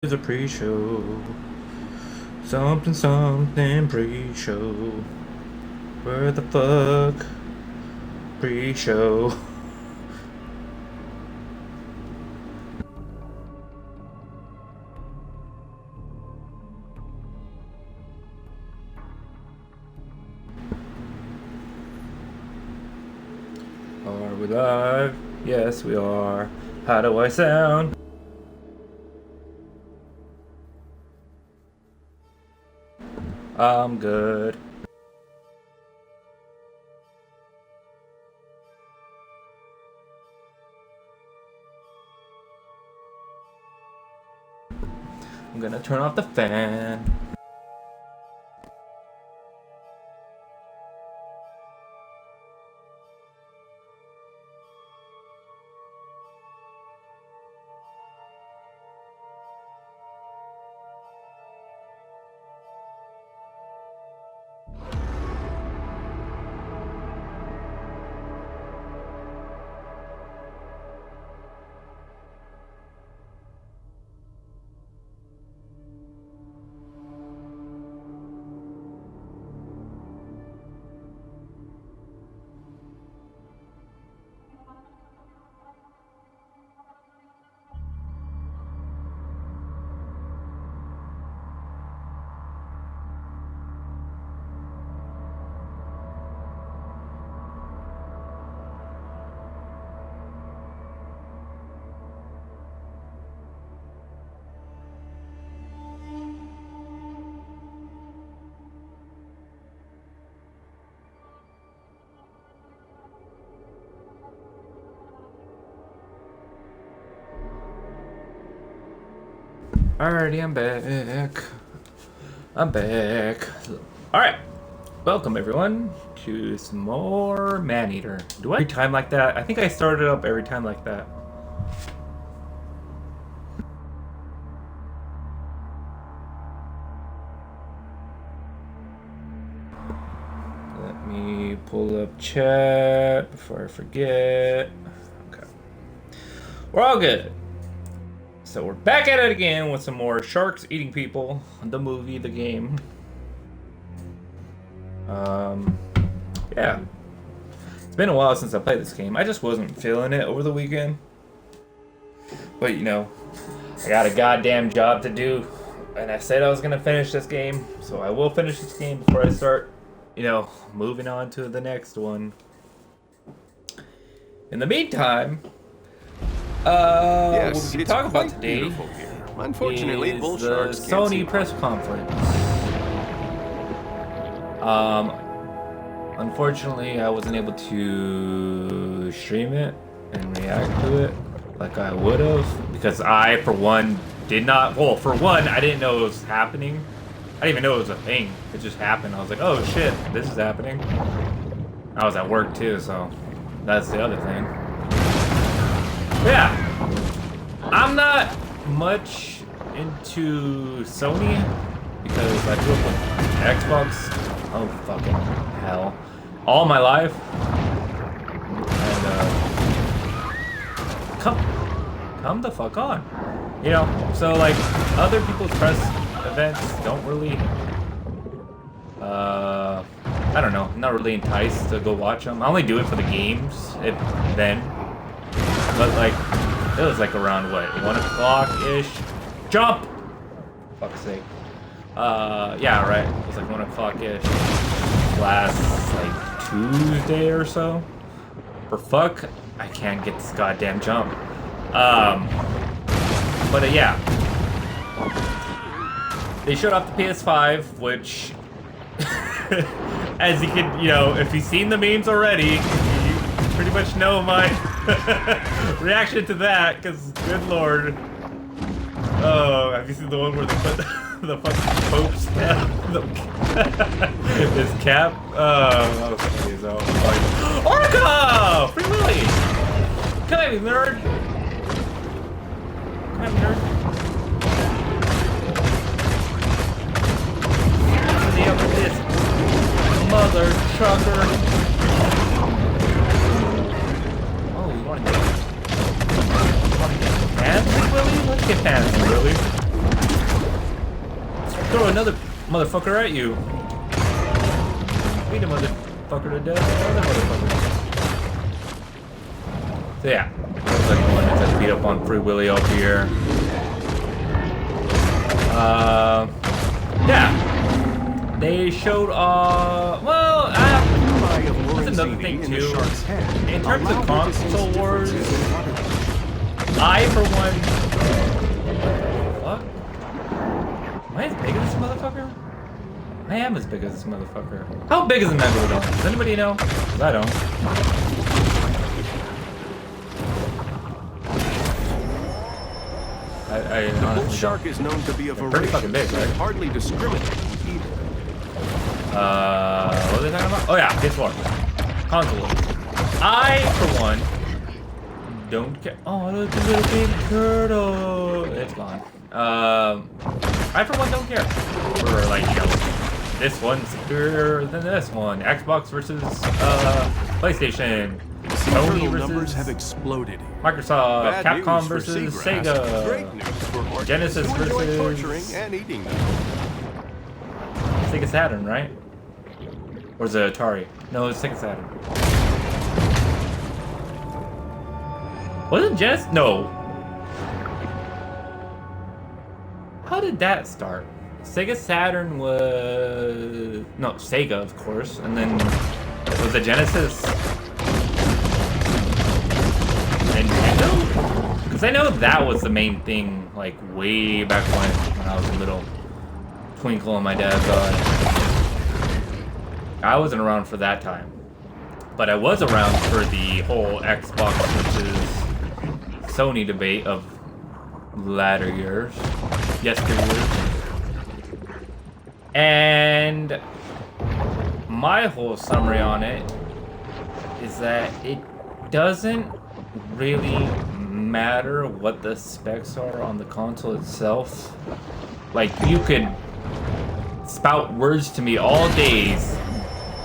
It's a pre-show. Something pre-show. Where the fuck? Pre-show. Are we live? Yes, we are. How do I sound? I'm good. I'm gonna turn off the fan. Alrighty, I'm back. I'm back. Alright. Welcome, everyone, to some more Maneater. Do I every time like that? I think I started up every time like that. Let me pull up chat before I forget. Okay. We're all good. So we're back at it again with some more Sharks Eating People, the movie, the game. Yeah. It's been a while since I played this game. I just wasn't feeling it over the weekend. But, you know, I got a goddamn job to do. And I said I was going to finish this game. So I will finish this game before I start, you know, moving on to the next one. In the meantime... yes, what we can talk about today Unfortunately, is bull the sharks can't Sony see press conference. Unfortunately, I wasn't able to stream it and react to it like I would have, because I, for one, did not. Well, for one, I didn't know it was happening. I didn't even know it was a thing. It just happened. I was like, oh shit, this is happening. I was at work too, so that's the other thing. Yeah, I'm not much into Sony because I grew up with Xbox. Oh fucking hell, all my life. And come the fuck on, you know. So like other people's press events don't really. I don't know. I'm not really enticed to go watch them. I only do it for the games, if then. But like, it was like around what, 1 o'clock-ish? Jump! Fuck's sake. Yeah, right. It was like 1 o'clock-ish. Last, like, Tuesday or so. For fuck, I can't get this goddamn jump. But yeah. They showed off the PS5, which, as you can, you know, if you've seen the memes already, you pretty much know my reaction to that, because good lord. Oh, have you seen the one where they put the fucking Pope's his cap? Oh, that was funny as hell. Like, Orca! Free Willy! Come at me, nerd! Come at me, nerd. Deal with this mother trucker. Oh, you wanna get fancy, Willie? Let's get fancy, Willie. Throw another motherfucker at you. Beat a motherfucker to death. Another motherfucker. So yeah, looks like the one that's beat up on Free Willy up here. Yeah. They showed, well, that's another thing too. In terms of console wars, I, for one, what? Am I as big as this motherfucker? I am as big as this motherfucker. How big is the Megalodon? Does anybody know? 'Cause I don't. I Bull shark is known to be a pretty fucking big, right? Hardly discriminate either. What are they talking about? Oh yeah, PS4. Console. I, for one, don't care. Oh, look at the little baby turtle. It's gone. I, for one, don't care. For, like, you know, this one's superior than this one. Xbox versus, PlayStation. Sony versus numbers have exploded. Microsoft. Bad Capcom news for versus seagrass. Sega. Great news for orchids Genesis who enjoy versus torturing and eating them. Sega Saturn, right? Or is it Atari? No, it's Sega Saturn. Wasn't Genesis? No. How did that start? Sega Saturn was... No, Sega, of course. And then... Was it Genesis? Nintendo? Because I know that was the main thing, like, way back when I was a little twinkle in my dad's eye. I wasn't around for that time. But I was around for the whole Xbox versus Sony debate of latter years. Yesteryears. And my whole summary on it is that it doesn't really matter what the specs are on the console itself. Like, you could spout words to me all days.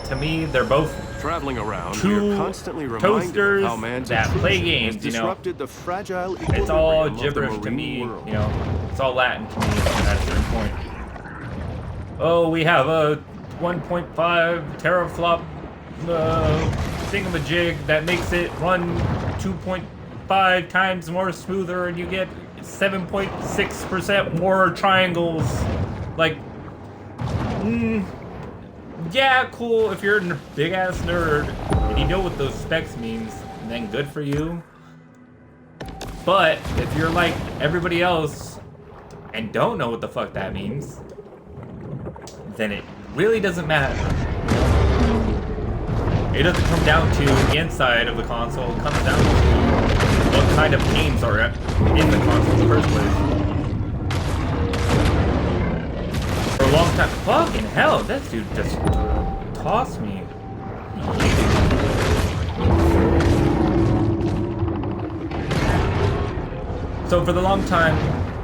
To me, they're both Traveling around, two we're constantly toasters how man's that play intrusion has games, you know. disrupted the fragile It's all equilibrium of the gibberish to marine me, world. you know. It's all Latin to me at a certain point. Oh, we have a 1.5 teraflop thingamajig that makes it run 2.5 times more smoother, and you get 7.6% more triangles. Like, yeah, cool. If you're a big ass nerd and you know what those specs means, then good for you. But if you're like everybody else and don't know what the fuck that means, then it really doesn't matter. It doesn't come down to the inside of the console. It comes down to what kind of games are in the console in the first place. For a long time. Fucking hell, that dude just tossed me. So for the long time,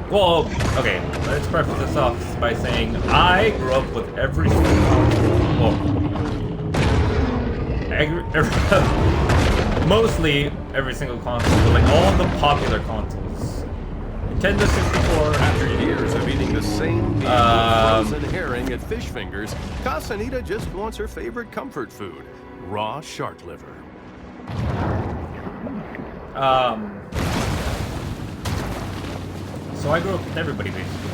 well, okay, let's preface this off by saying I grew up with every single console. Mostly every single console, but like all the popular consoles. Nintendo 64. After years of eating the same meal with frozen herring at Fish Fingers, Casanita just wants her favorite comfort food, raw shark liver. So I grew up with everybody basically.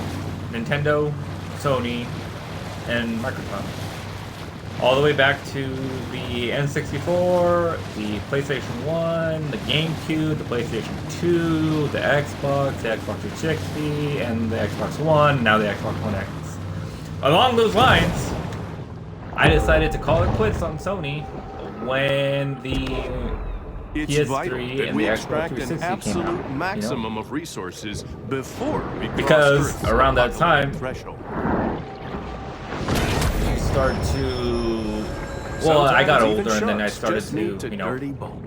Nintendo, Sony, and Microsoft. All the way back to the N64, the PlayStation 1, the GameCube, the PlayStation 2, the Xbox 360, and the Xbox One, now the Xbox One X. Along those lines, I decided to call it quits on Sony when the It's vital PS3 that and we the Xbox extract an 360 came absolute out. maximum of resources before we cross Because Earth's around that apocalyptic time, threshold. You start to... Well, I got Sometimes older even and then I sharks started just need to, you know, dirty bulk.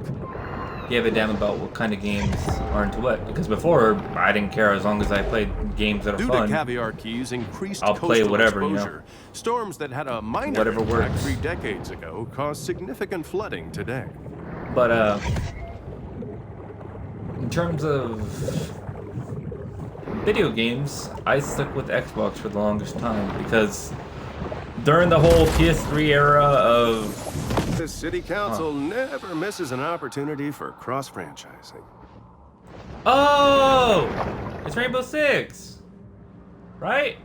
give a damn about what kind of games are into what. Because before, I didn't care as long as I played games that are Due fun. to caviar keys increased I'll play coastal whatever, you know. exposure, storms that had a minor Whatever impact works. 3 decades ago caused significant flooding today. But, in terms of video games, I stuck with Xbox for the longest time because during the whole PS3 era of... The city council never misses an opportunity for cross-franchising. Oh! It's Rainbow Six! Right?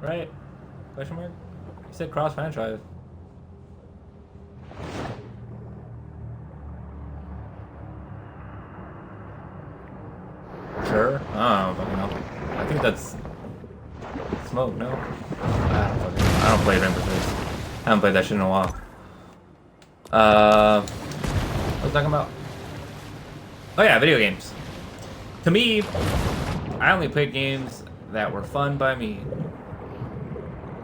Right? Question mark? You said cross-franchise. Sure? I don't fucking know. I think that's... Smoke, no? I don't play Rainbow Six. I haven't played that shit in a while. What was I talking about? Oh yeah, video games. To me, I only played games that were fun by me.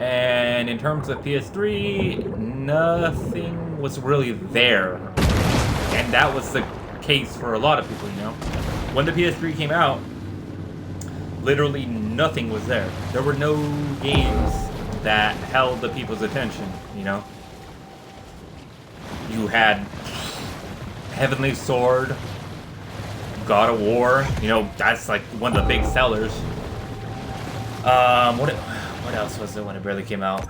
And in terms of PS3, nothing was really there. And that was the case for a lot of people, you know? When the PS3 came out, literally nothing was there. There were no games that held the people's attention, you know? You had Heavenly Sword, God of War, you know, that's like one of the big sellers. What else was it when it barely came out?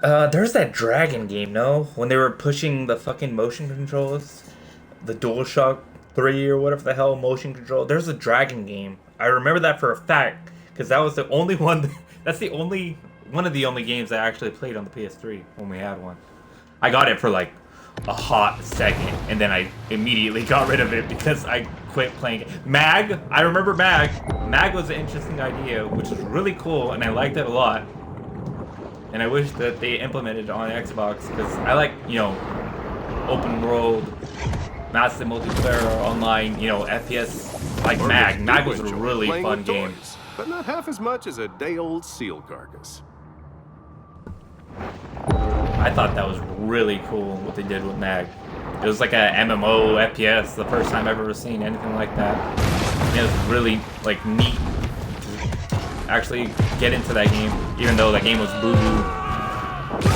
There's that Dragon game, no? When they were pushing the fucking motion controls? The DualShock 3 or whatever the hell motion control. There's a Dragon game. I remember that for a fact, because that was the only one, that's the only, one of the only games I actually played on the PS3 when we had one. I got it for like a hot second, and then I immediately got rid of it because I quit playing it. Mag, I remember Mag. Mag was an interesting idea, which was really cool, and I liked it a lot. And I wish that they implemented it on Xbox, because I like, you know, open world, massive multiplayer, online, you know, FPS like Mag. Mag was a really fun game. But not half as much as a day-old seal carcass. I thought that was really cool what they did with Mag. It was like a MMO FPS, the first time I've ever seen anything like that. And it was really like neat to actually get into that game, even though that game was boo-boo.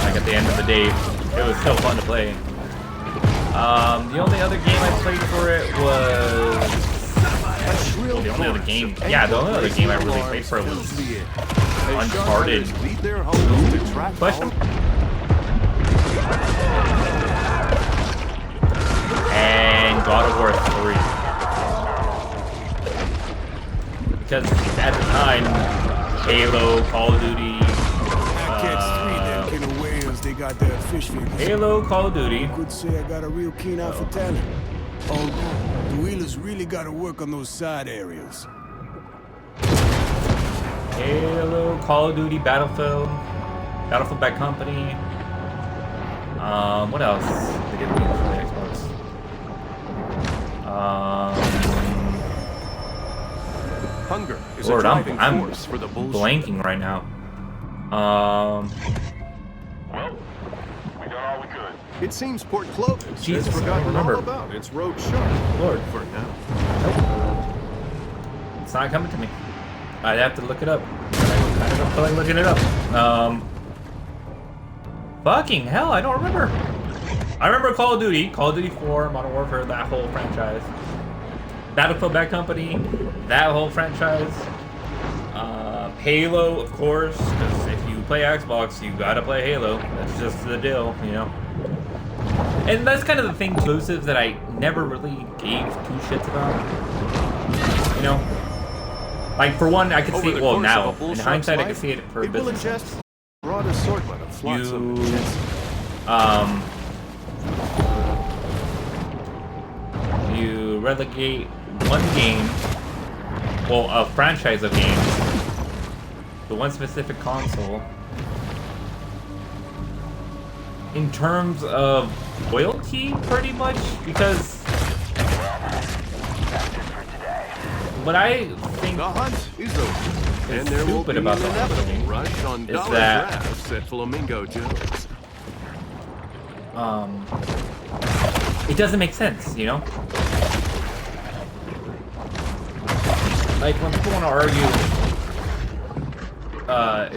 Like at the end of the day, it was still fun to play. The only other game I played for it was... Well, the only other game... Yeah, the only other game I really played for it was Uncharted 2? Question? And God of War 3. Because at the time, Halo, Call of Duty, they got that fish fingers. Halo, Call of Duty. I could say I got a real keen eye for talent. Oh, the Wheelers really got to work on those side areas. Halo, Call of Duty, Battlefield, Battlefield Bad Company. What else? They did for the Xbox. Hunger is Lord, a driving I'm force for the bullshit. blanking right now. Well, we got all we could. It seems Port Clovis Jesus, has I don't forgotten remember. all about its road shark. Lord. For now. Nope. It's not coming to me. I'd have to look it up. I don't feel like looking it up. Fucking hell, I don't remember. I remember Call of Duty 4, Modern Warfare, that whole franchise. Battlefield Bad Company, that whole franchise. Halo, of course, because if you play Xbox, you gotta play Halo. That's just the deal, you know. And that's kind of the thing, exclusives that I never really gave two shits about. You know? Like, for one, I could see it, well, now, in hindsight, I could see it for a business sense. Broad assortment of flotsam and jetsam. You relegate one game, well, a franchise of games, to one specific console. In terms of loyalty, pretty much, because what I think The hunt is over, and there will be stupid an about the inevitable thing rush on is dollar that- drafts at Flamingo Jones. it doesn't make sense, you know? Like, when people want to argue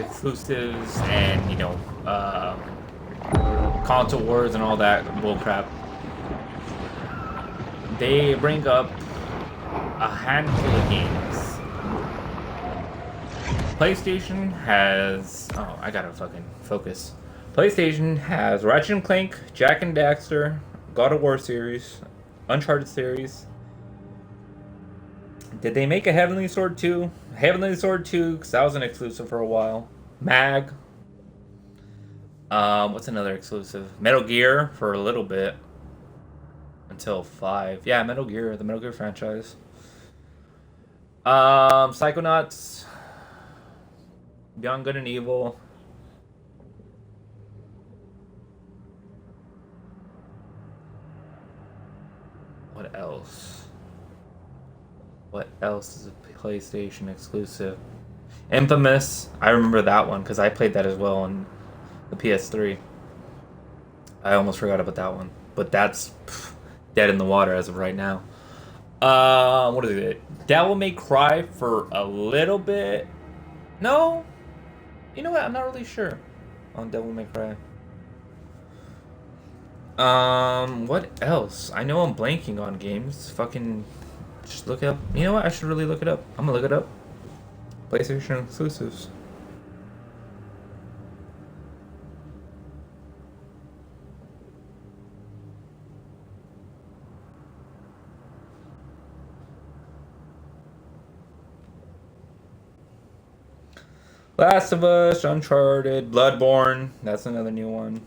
exclusives and, you know, console wars and all that bullcrap, they bring up a handful of games. PlayStation has... Oh, I gotta fucking focus. PlayStation has Ratchet and Clank, Jak and Daxter, God of War series, Uncharted series. Did they make a Heavenly Sword 2? Heavenly Sword 2, because that was an exclusive for a while. Mag. What's another exclusive? Metal Gear for a little bit. Until 5. Yeah, Metal Gear, the Metal Gear franchise. Psychonauts. Beyond Good and Evil. What else? What else is a PlayStation exclusive? Infamous. I remember that one because I played that as well on the PS3. I almost forgot about that one. But that's dead in the water as of right now. What is it? Devil May Cry for a little bit. No? You know what? I'm not really sure on Devil May Cry. What else? I know I'm blanking on games. Fucking just look it up. You know what? I should really look it up. I'm gonna look it up. PlayStation exclusives. Last of Us, Uncharted, Bloodborne. That's another new one.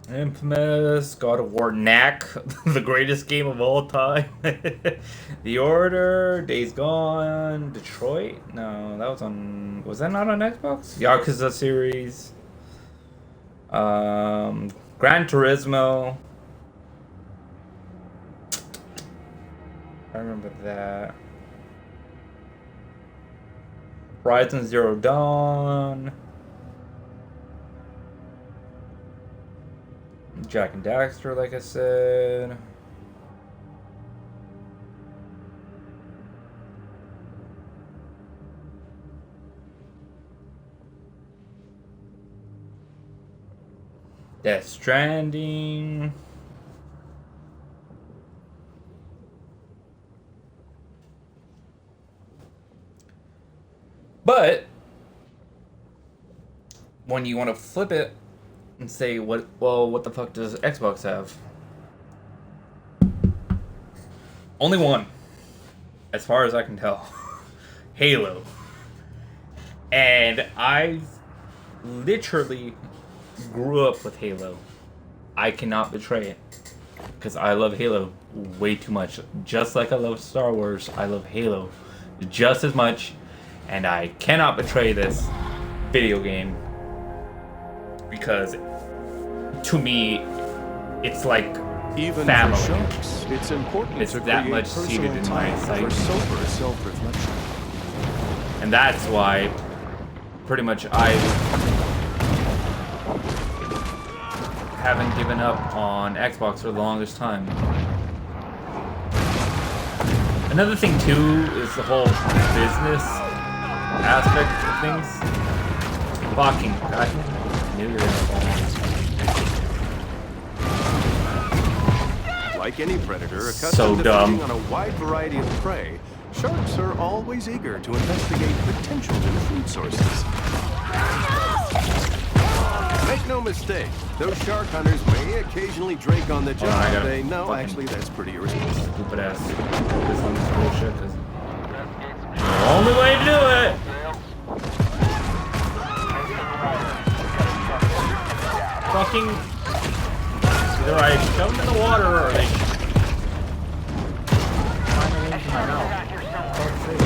Infamous, God of War, Knack, the greatest game of all time. The Order, Days Gone, Detroit. No, that was on. Was that not on Xbox? Yakuza series. Gran Turismo. I remember that. Horizon Zero Dawn. Jak and Daxter, like I said. Death Stranding. But when you want to flip it and say, what the fuck does Xbox have? Only one, as far as I can tell. Halo. And I literally grew up with Halo. I cannot betray it. Because I love Halo way too much. Just like I love Star Wars, I love Halo just as much. And I cannot betray this video game. Because to me, it's like Even family. for sharks, it's important It's to that create much seated personal in my time psyche. for sober self-reflection. And that's why pretty much I haven't given up on Xbox for the longest time. Another thing too is the whole business aspect of things. Fucking, I knew you were gonna Like any predator So accustomed to dumb. feeding on a wide variety of prey, sharks are always eager to investigate potential new food sources. Make no mistake, those shark hunters may occasionally drink on the job. I gotta They know, fucking- actually, that's pretty irresponsible. stupid ass this one's bullshit, because the only way to do it. Fucking either I shove them in the water or they find their way into my mouth. Fuck's sake.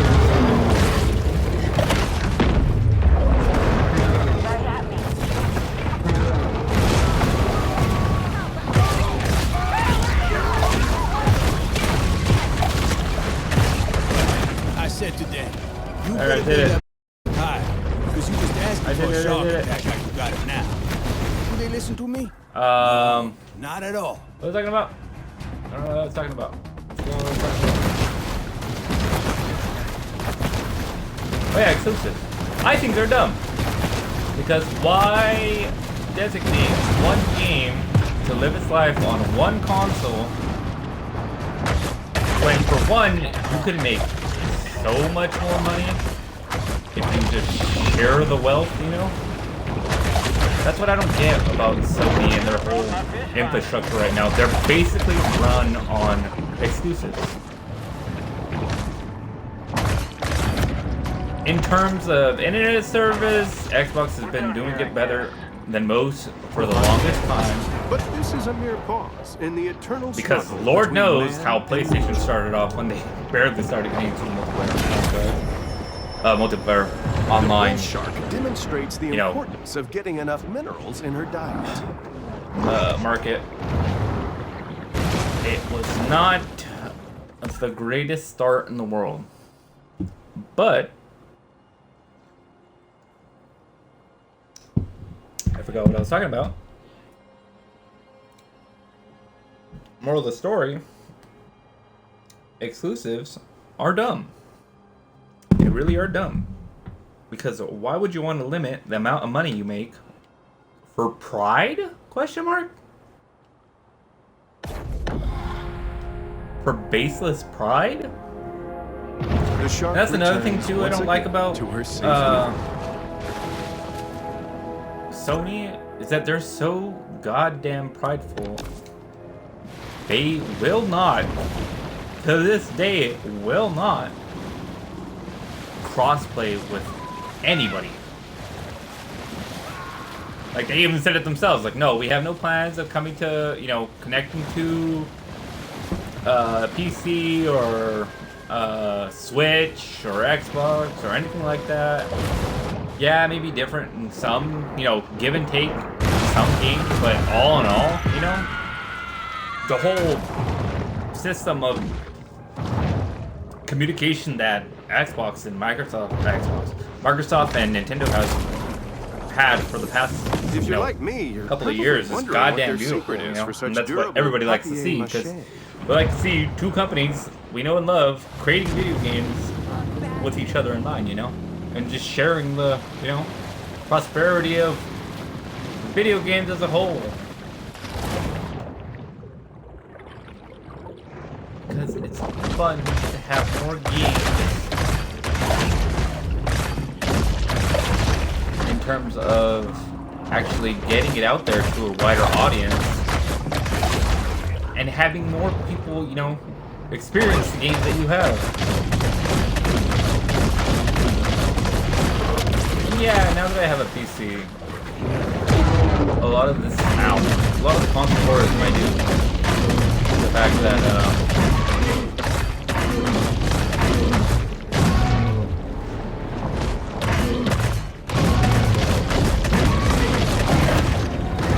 I said to them, you Alright, better did it. that high, because you just asked me I for did a it, I shark did it. attack like you got it now. Do they listen to me? Not at all. What was I talking about? I don't know what I was talking about. Oh yeah, exclusive. I think they're dumb. Because why designate one game to live its life on one console when, for one, you could make so much more money if you just share the wealth, you know? That's what I don't get about Sony and their whole infrastructure right now. They're basically run on exclusives. In terms of internet service, Xbox has been doing it better than most for the longest time. But this is a mere pause in the eternal Because struggle Lord between knows man how and PlayStation nature. started off when they barely started getting to multiplayer online. The shark demonstrates the You know. importance of getting enough minerals in her diet. Market. It was not the greatest start in the world, but I forgot what I was talking about. Moral of the story: exclusives are dumb. They really are dumb. Because why would you want to limit the amount of money you make for pride? Question mark? For baseless pride? The shark That's another thing returns too I once don't like again about to her safe Sony is that they're so goddamn prideful. They will not, to this day, will not crossplay with anybody. Like, they even said it themselves, like, no, we have no plans of coming to, you know, connecting to PC or Switch or Xbox or anything like that. Yeah, maybe different in some, you know, give and take in some games, but all in all, you know, the whole system of communication that Xbox and Microsoft and Nintendo has had for the past, If you you're know, like me, you're couple of probably years is wondering goddamn what their beautiful, secret you is know, for such and that's what durable everybody likes to see, because papier-mâché. we like to see two companies we know and love creating video games with each other in mind, you know, and just sharing the, you know, prosperity of video games as a whole. Because it's fun to have more games in terms of actually getting it out there to a wider audience and having more people, you know, experience the games that you have. And yeah, now that I have a PC, a lot of this out. A lot of the console wars might do. The fact that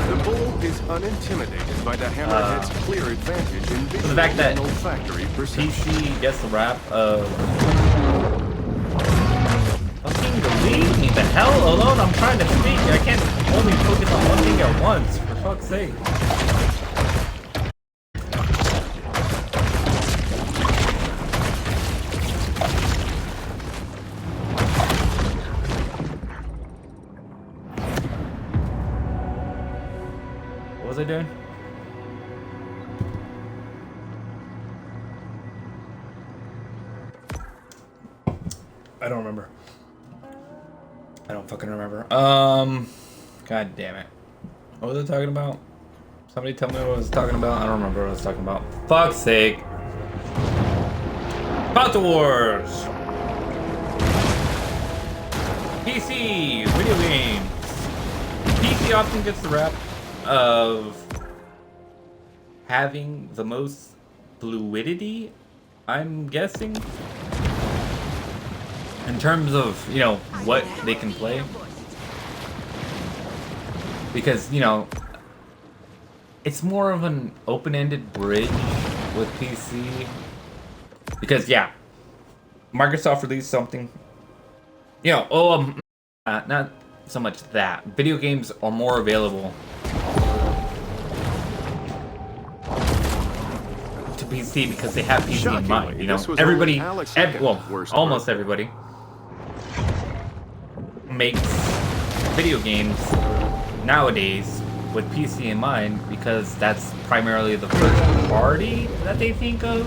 The bull is unintimidated by the hammerhead's clear advantage in the visual fact that and olfactory perception. PC gets the rap of fucking leave me the hell alone. I'm trying to speak. I can't only focus on one thing at once, for fuck's sake. What was I doing? I don't remember. I don't fucking remember. God damn it. What was I talking about? Somebody tell me what I was talking about. I don't remember what I was talking about. Fuck's sake. Console Wars. PC. Video games. PC often gets the rap of having the most fluidity, I'm guessing, in terms of, you know, what they can play. Because, you know, it's more of an open-ended bridge with PC. Because, yeah, Microsoft released something. You know, not so much that. Video games are more available to PC because they have PC in mind. You know, this was everybody, only Alex's well, worst almost birthday. everybody makes video games nowadays with PC in mind, because that's primarily the first party that they think of.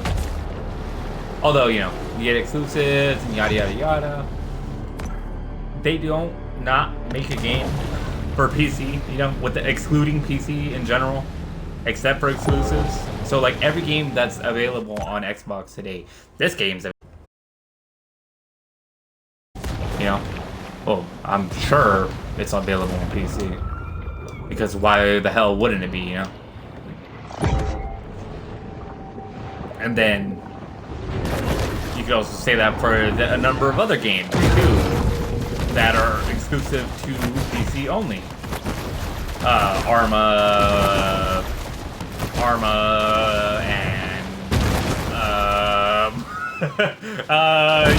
Although, you know, you get exclusives and yada yada yada. They don't not make a game for PC, you know, with the excluding PC in general, except for exclusives. So like every game that's available on Xbox today, this game's, you know, well, I'm sure it's available on PC, because why the hell wouldn't it be, you know? And then you could also say that for a number of other games too that are exclusive to PC only. Arma, and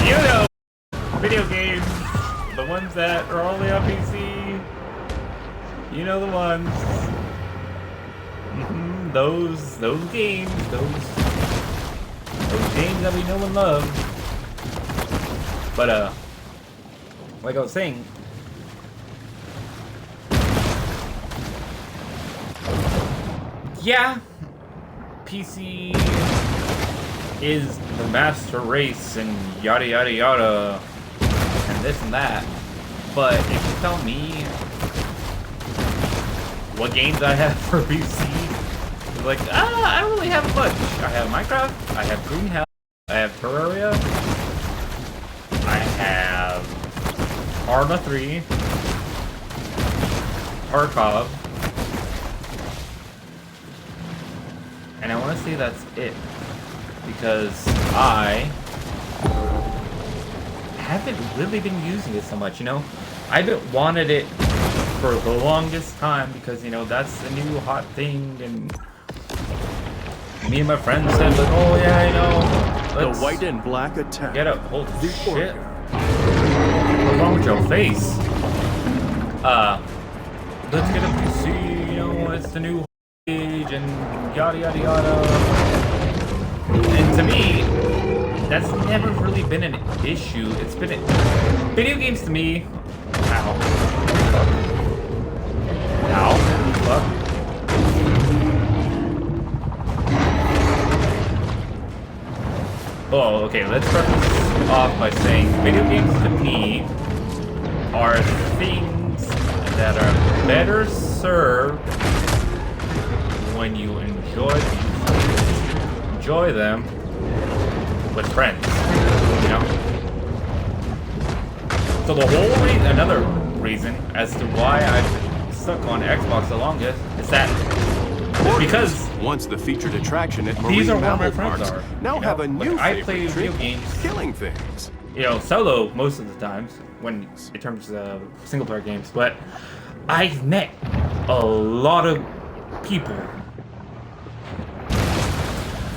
you know, video games, the ones that are only on PC. You know the ones. Those games, those games that we know and love. But like I was saying, yeah, PC is the master race and yada yada yada and this and that. But if you tell me what games I have for PC, it's like, I don't really have a bunch. I have Minecraft, I have Green Hell, I have Terraria, I have Arma 3, Tarkov, and I want to say that's it, because I haven't really been using it so much, you know? I haven't wanted it for the longest time, because, you know, that's the new hot thing, and me and my friends said, like, oh yeah, I know, let's The white and black attack. get up. Holy The shit. order. What's wrong with your face? Let's get a PC, you know, it's the new age, and yada yada yada. And to me, that's never really been an issue. It's been video games to me. Ow. Ow. Fuck. Oh, okay, let's start this off by saying video games to me are things that are better served when you enjoy them with friends, you know? So the whole reason, another reason as to why I've been stuck on Xbox the longest is that because once the featured attraction at these marine are where my mammal friends parks are. now you know? have a new Like, I favorite play video trick, games, killing things. you know, solo most of the times when in terms of single player games, but I've met a lot of people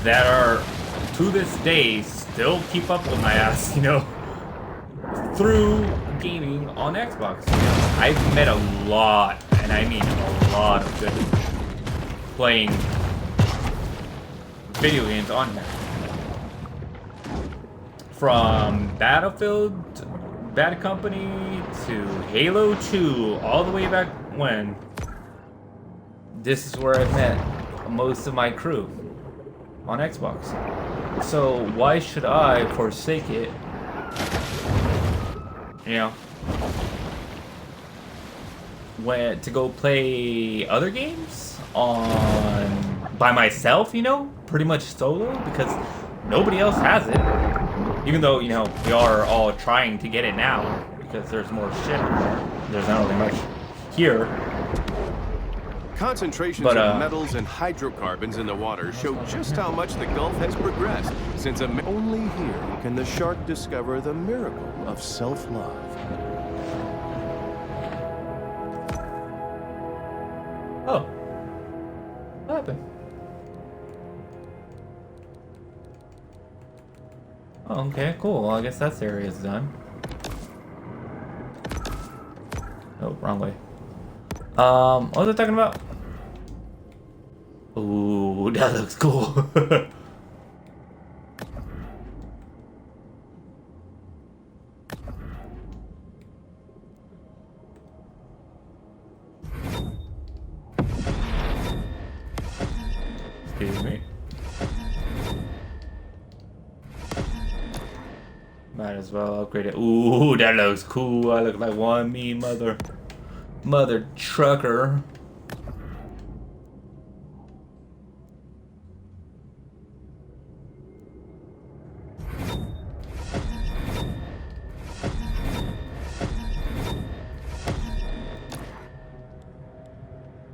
that are to this day still keep up with my ass, you know, through gaming on Xbox. You know? I've met a lot, and I mean a lot of good playing video games on here. From Battlefield, Bad Company, to Halo 2, all the way back when. This is where I've met most of my crew on Xbox. So why should I forsake it? You know, when to go play other games on by myself, you know, pretty much solo, because nobody else has it. Even though, you know, we are all trying to get it now because there's more shit. There's not really much here. Concentrations of metals and hydrocarbons in the water show just how much the Gulf has progressed since only here can the shark discover the miracle of self-love. Oh. What happened? Oh, okay, cool. Well, I guess that area is done. Oh, wrong way. What was I talking about? Ooh, that looks cool. Excuse me. Might as well upgrade it. Ooh, that looks cool. I look like one mean mother trucker.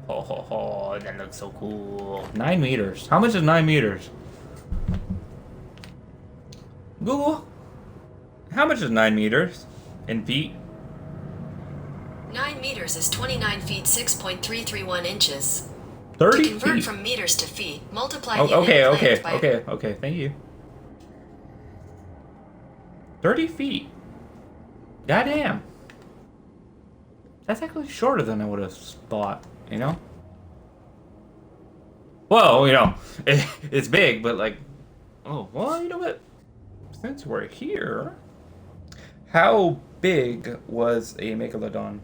Oh, that looks so cool. 9 meters. How much is 9 meters? Google. How much is 9 meters in feet? 9 meters is 29 feet 6.331 inches. 30 To convert feet. from meters to feet, multiply Oh, unit length by... okay. Thank you. 30 feet. Goddamn. That's actually shorter than I would have thought, you know? Well, you know, it's big, but like... Oh, well, you know what? Since we're here... How big was a megalodon?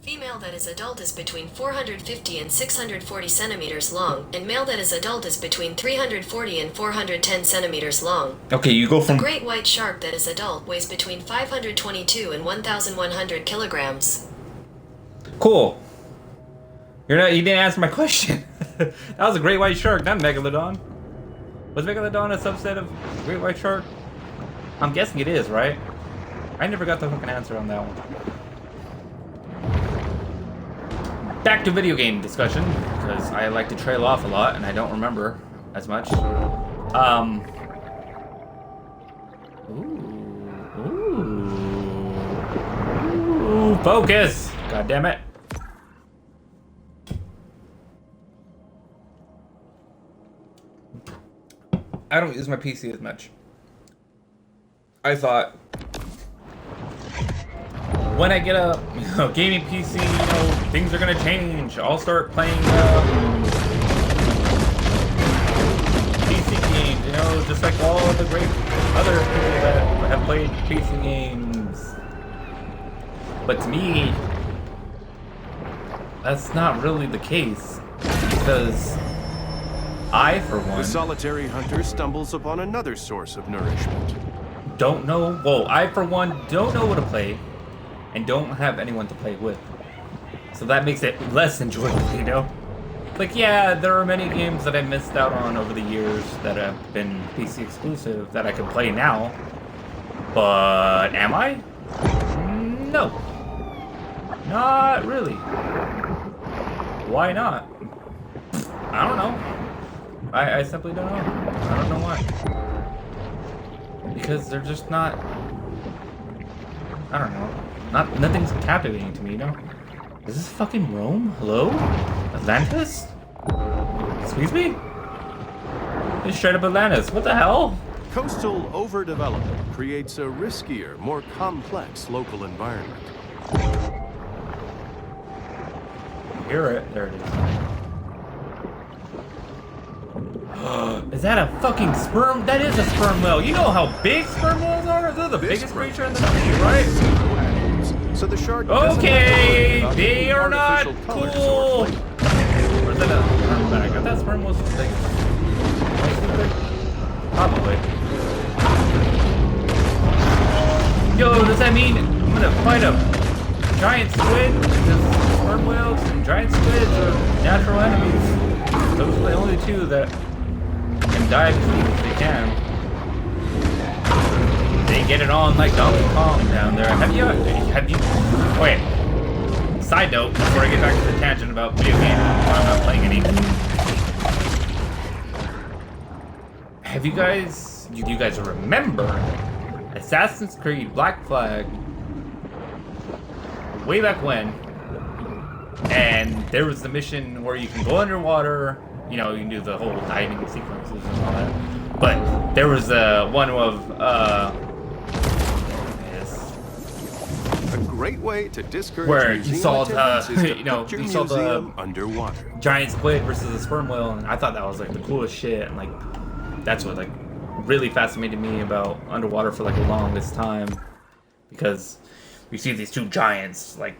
Female that is adult is between 450 and 640 centimeters long, and male that is adult is between 340 and 410 centimeters long. Okay, you go A from... great white shark that is adult weighs between 522 and 1,100 kilograms. Cool. You didn't answer my question. That was a great white shark, not megalodon. Was megalodon a subset of great white shark? I'm guessing it is, right? I never got the fucking answer on that one. Back to video game discussion, because I like to trail off a lot and I don't remember as much. Ooh, focus! God damn it. I don't use my PC as much. I thought when I get a gaming PC, things are gonna change. I'll start playing PC games, just like all the great other people that have played PC games. But to me, that's not really the case, because I, for one, The solitary hunter stumbles upon another source of nourishment. don't know. Well, I, for one, don't know what to play, and don't have anyone to play with. So that makes it less enjoyable, Like, yeah, there are many games that I missed out on over the years that have been PC exclusive that I can play now. But am I? No. Not really. Why not? I don't know. I simply don't know. I don't know why. Because they're just not... I don't know. Nothing's captivating to me, Is this fucking Rome? Hello? Atlantis? Excuse me? It's straight up Atlantis. What the hell? Coastal overdevelopment creates a riskier, more complex local environment. Hear it. There it is. Is that a fucking sperm? That is a sperm whale. You know how big sperm whales are? They're the biggest creature in the sea, right? So the shark Okay, doesn't they are not artificial colors cool. or flavor. Where's that sperm bag? I thought sperm was like... Probably. Yo, does that mean I'm gonna fight a giant squid? Because sperm whales and giant squids are natural enemies. Those are the only two that can dive as deep as they can. They get it on like Donkey Kong down there. Have you... Wait. Side note, before I get back to the tangent about video games, I'm not playing any. Have you guys... Do you guys remember Assassin's Creed Black Flag? Way back when. And there was the mission where you can go underwater. You can do the whole diving sequences and all that. But there was one of... A great way to discourage where you museum saw attendance is to the, put your you saw the museum underwater. giant squid versus a sperm whale, and I thought that was like the coolest shit. And like, that's what like really fascinated me about underwater for like the longest time, because you see these two giants like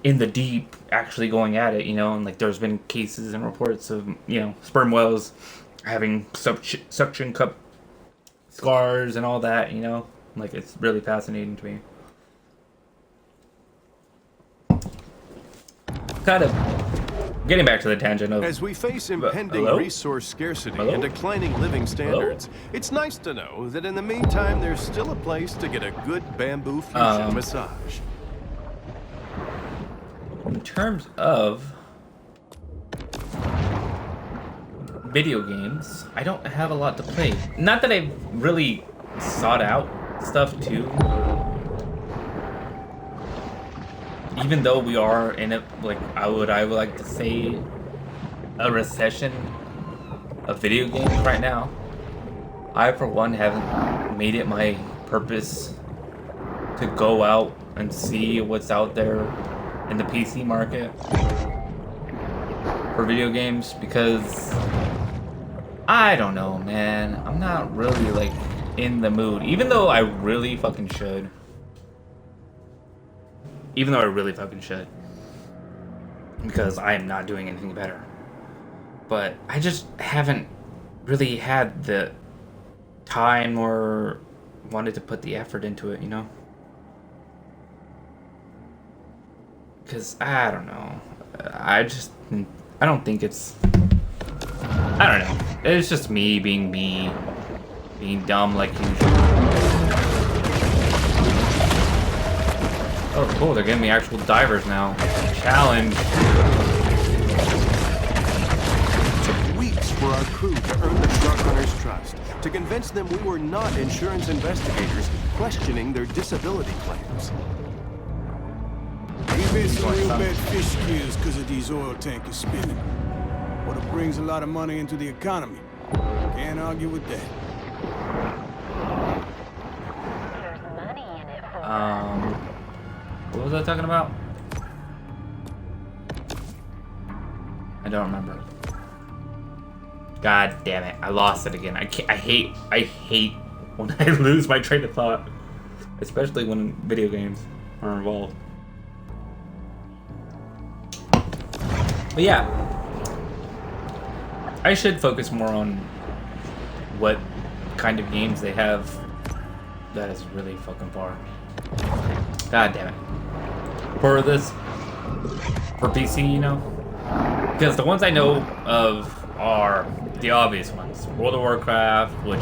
in the deep actually going at it, you know, and like there's been cases and reports of, you know, sperm whales having suction cup scars and all that, you know, like it's really fascinating to me. Kind of getting back to the tangent of... As we face impending Hello? resource scarcity Hello? and declining living standards, it's nice to know that in the meantime there's still a place to get a good bamboo fusion massage. In terms of video games, I don't have a lot to play. Not that I've really sought out stuff too. Even though we are in a, like, I would like to say, a recession of video games right now, I for one haven't made it my purpose to go out and see what's out there in the PC market for video games, because I don't know, man. I'm not really like in the mood, even though I really fucking should. Even though I really fucking should. Because I am not doing anything better. But I just haven't really had the time or wanted to put the effort into it, you know? Because I don't know. I don't think it's... I don't know. It's just me, being dumb like usual. Oh, cool, they're giving me actual divers now. Challenge. It took weeks for our crew to earn the shark hunters' trust, to convince them we were not insurance investigators questioning their disability claims. We made some real bad fish skills because of these oil tankers spinning. But it brings a lot of money into the economy. Can't argue with that. What was I talking about? I don't remember. God damn it! I lost it again. I hate when I lose my train of thought, especially when video games are involved. But yeah, I should focus more on what kind of games they have. That is really fucking far. God damn it. For PC, you know? Because the ones I know of are the obvious ones. World of Warcraft, which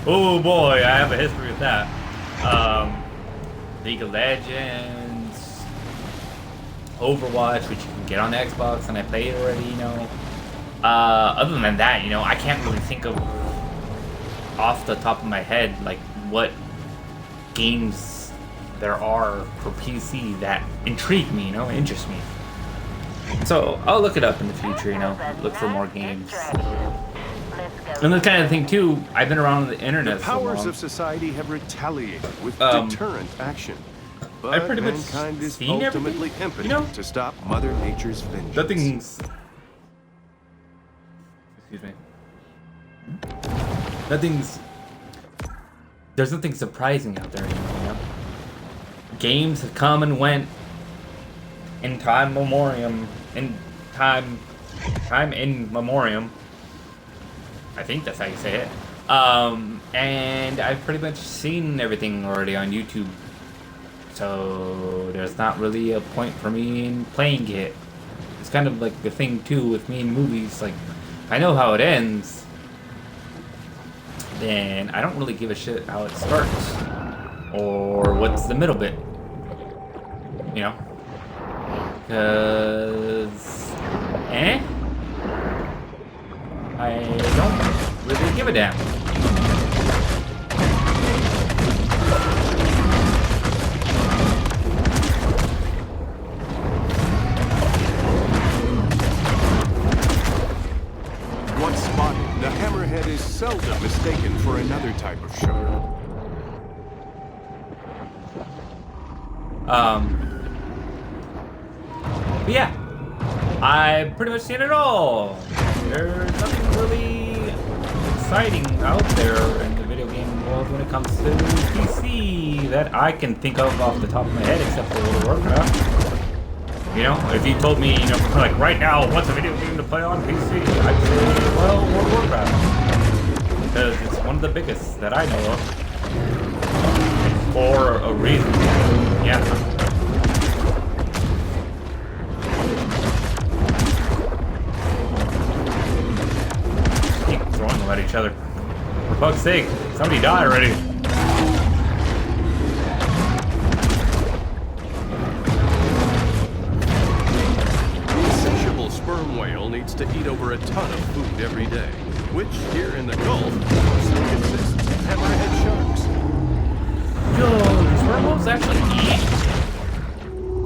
oh boy, I have a history with that. League of Legends, Overwatch, which you can get on the Xbox, and I played already, you know? Other than that, you know, I can't really think of off the top of my head, like, what games there are for PC that intrigue me, you know, interest me. So I'll look it up in the future, you know, look for more games. And this kind of thing too, I've been around the internet The so powers long. of society have retaliated with deterrent action. But I've pretty much mankind is seen ultimately everything, impotent you know? to stop Mother Nature's vengeance. Nothing's... Excuse me. There's nothing surprising out there anymore, you know? Games have come and went in time memoriam, time in memoriam. I think that's how you say it. And I've pretty much seen everything already on YouTube. So there's not really a point for me in playing it. It's kind of like the thing too with me in movies, like I know how it ends, then I don't really give a shit how it starts or what's the middle bit, you know, because I don't really give a damn. Once spotted, the hammerhead is seldom mistaken for another type of shark. But yeah, I've pretty much seen it all. There's nothing really exciting out there in the video game world Worlds when it comes to PC that I can think of off the top of my head, except for World of Warcraft. You know, if you told me, you know, like right now, what's a video game to play on PC? I'd say, well, World of Warcraft. Because it's one of the biggest that I know of. For a reason. Yeah. Keep throwing them at each other. For fuck's sake, somebody die already. The insatiable sperm whale needs to eat over a ton of food every day, which here in the Gulf mostly consists of hammerhead sharks. Yo, do sperm whales actually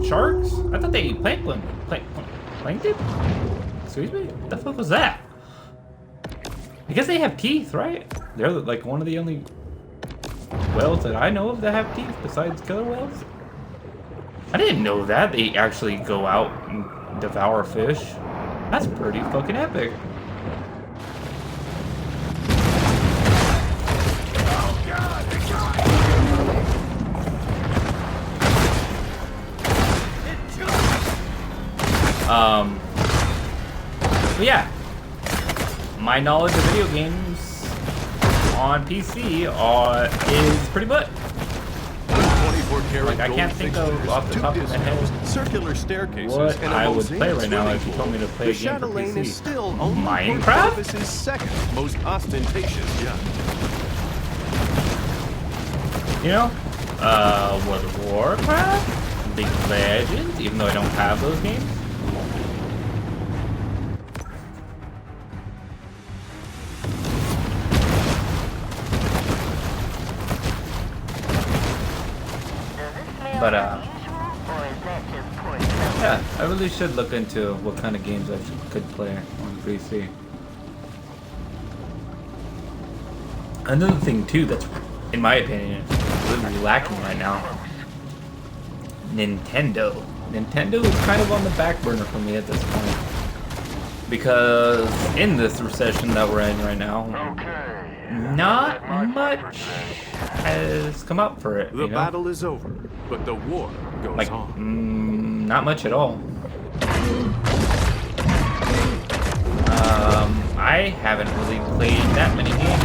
eat sharks? I thought they eat plankton. Plankton? Excuse me? What the fuck was that? Because they have teeth, right? They're like one of the only whales that I know of that have teeth besides killer whales. I didn't know that. They actually go out and devour fish. That's pretty fucking epic. But yeah, my knowledge of video games on PC is pretty much 24-karat like I can't think of off the top of my head circular staircases what and a I would mosaic play right now swimming if you pool. told me to play The a game for Chatelaine PC. is still only Minecraft? Corvus's second most ostentatious yacht. You know, World of Warcraft, League of Legends, even though I don't have those games. But yeah, I really should look into what kind of games I could play on PC. Another thing too that's, in my opinion, really lacking right now. Nintendo. Nintendo is kind of on the back burner for me at this point. Because in this recession that we're in right now, not much has come up for it. The battle is over, but the war goes like, on. Not much at all. I haven't really played that many games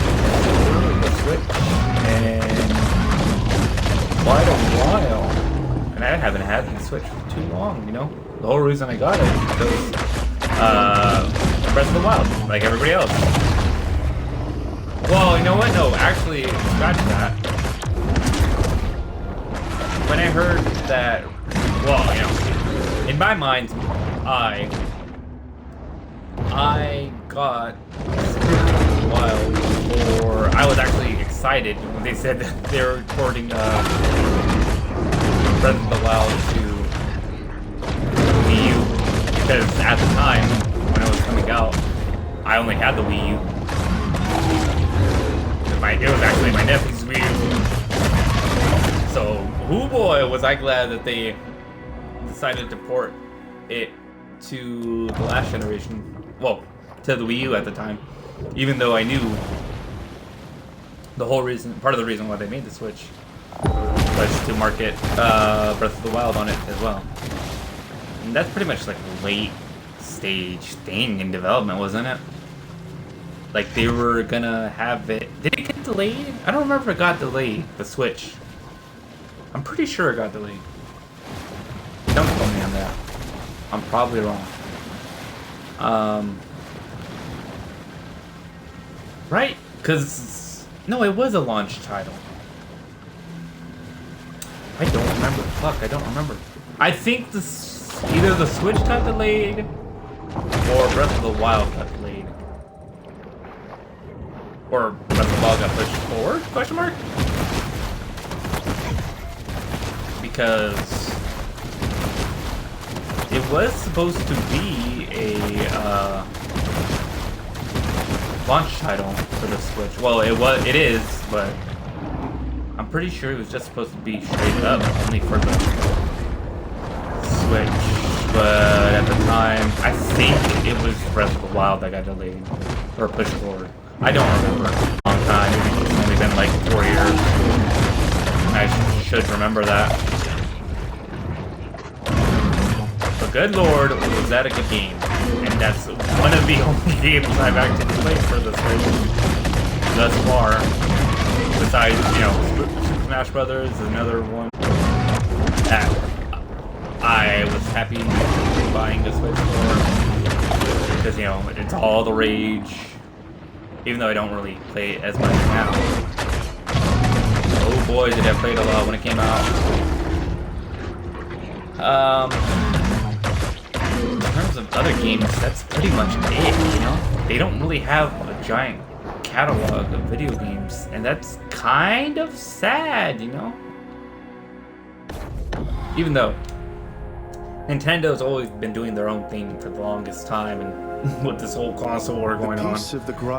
on the Switch in quite a while. And I haven't had the Switch for too long, you know? The whole reason I got it is because Breath of the Wild, like everybody else. Well, you know what? No, actually, scratch that. When I heard that, well, you know, in my mind, I got Breath of the Wild, or I was actually excited when they said that they were recording Breath of the Wild to Wii U, because at the time when it was coming out, I only had the Wii U. It was actually my nephew's Wii U. So, oh boy, was I glad that they decided to port it to the last generation. Well, to the Wii U at the time. Even though I knew the whole reason, part of the reason why they made the Switch was to market Breath of the Wild on it as well. And that's pretty much like a late stage thing in development, wasn't it? Like they were gonna have it. Did it get delayed? I don't remember if it got delayed, the Switch. I'm pretty sure it got delayed. Don't quote me on that. I'm probably wrong. Right? Because, no, it was a launch title. I don't remember. Fuck, I don't remember. I think either the Switch got delayed or Breath of the Wild got delayed. Or Breath of the Wild got pushed forward? Question mark? Because it was supposed to be a launch title for the Switch. Well, it is, but I'm pretty sure it was just supposed to be straight up only for the Switch. But at the time, I think it was Breath of the Wild that got delayed or pushed forward. I don't remember. A long time. It's only been like 4 years. I should remember that. But good lord, was that a good game. And that's one of the only games I've actually played for the Switch thus far. Besides, you know, Super Smash Brothers is another one that I was happy buying the Switch for. Because, you know, it's all the rage. Even though I don't really play it as much now. Oh boy, did I play it a lot when it came out. In terms of other games, that's pretty much it, you know? They don't really have a giant catalog of video games, and that's kind of sad, you know? Even though Nintendo's always been doing their own thing for the longest time, and with this whole console war going on,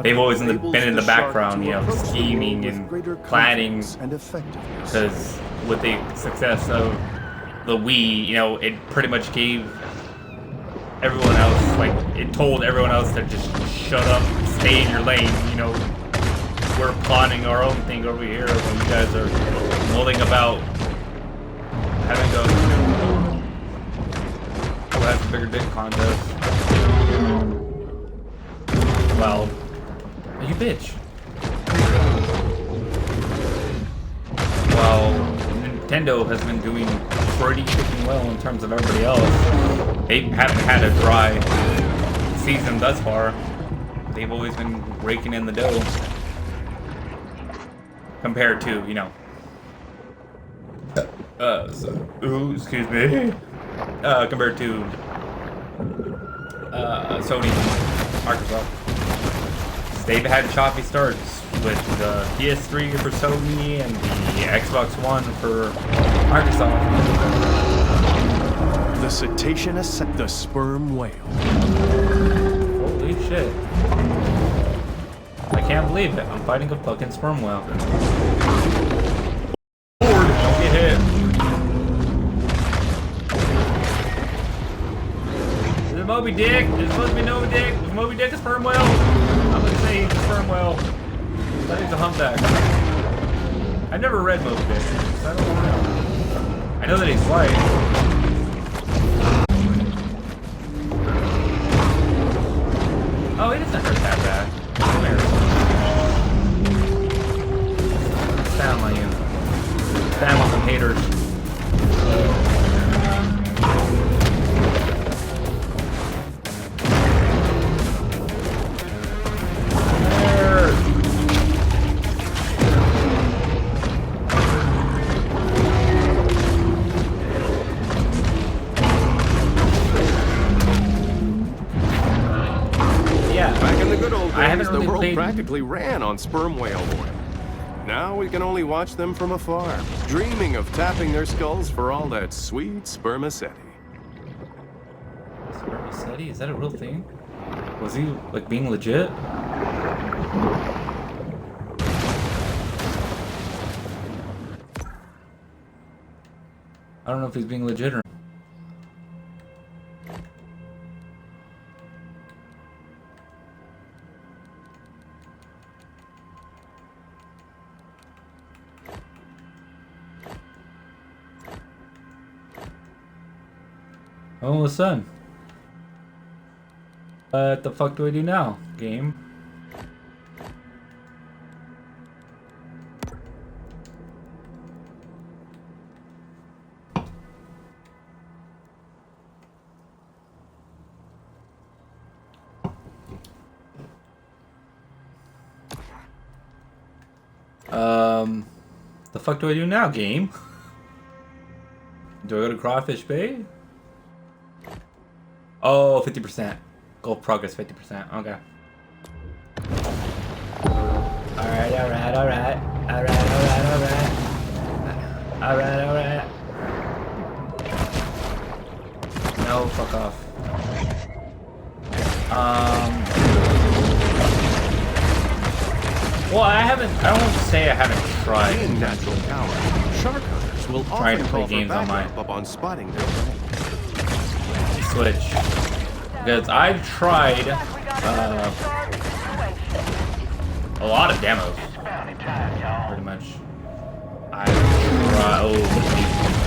they've always been in the background, you know, scheming and planning, because with the success of the Wii, you know, it pretty much gave everyone else, like, it told everyone else to just shut up, stay in your lane, you know, we're plotting our own thing over here when you guys are mulling about having to who has the bigger dick contest. Well, you bitch. Well, Nintendo has been doing pretty freaking well in terms of everybody else. They haven't had a dry season thus far. They've always been raking in the dough. Compared to, you know, excuse me. Compared to Sony, Microsoft. They've had choppy starts with the PS3 for Sony and the Xbox One for Microsoft. The cetacean, the sperm whale. Holy shit. I can't believe it. I'm fighting a fucking sperm whale. Lord, don't get hit. Is it Moby Dick? Is it supposed to be Moby Dick? Was Moby Dick a sperm whale? I'm gonna say he's a sperm whale. I thought he's a humpback. I've never read Moby Dick, so I don't know. I know that he's white. Oh, he doesn't hurt that bad. Come here. Stand on you. Stand on some haters. The world practically ran on sperm whale oil. Now we can only watch them from afar, dreaming of tapping their skulls for all that sweet spermaceti. Spermaceti? Is that a real thing? Was he, like, being legit? I don't know if he's being legit or not. Almost done. What the fuck do I do now, game? The fuck do I do now, game? Do I go to Crawfish Bay? Oh, 50%. Goal progress 50%. Okay. Alright. No, fuck off. Well, I won't say I haven't tried. In natural power, shark hunters will Trying often to play call for games on my backup upon spotting their Switch. Because I've tried a lot of demos. Pretty much.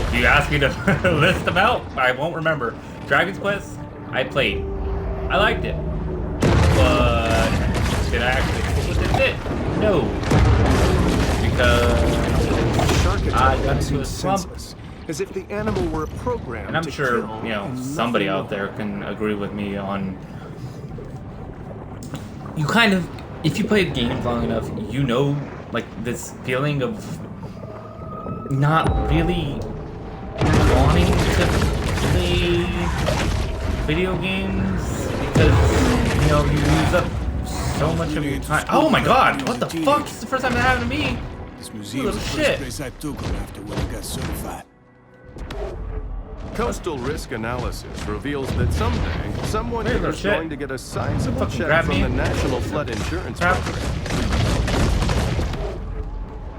If you ask me to list them out, I won't remember. Dragon's Quest, I played. I liked it. But did I actually stick with it? No. Because I got into a slump. As if the animal were programmed. And I'm sure, you know, somebody out there can agree with me on. You kind of, if you play games long enough, you know, like this feeling of not really wanting to play video games because, you know, you use up so much of your time. Oh my god, what the fuck? This is the first time that happened to me. This museum's the first place I took him after when I got certified. Coastal risk analysis reveals that someday someone is going to get a sizable check from the National Flood Insurance Program.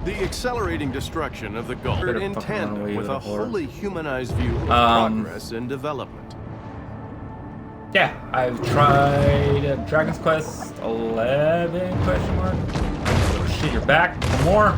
The accelerating destruction of the Gulf in tandem with a wholly humanized view of progress and development. Yeah, I've tried Dragon's Quest 11 question mark. Oh shit, you're back for more.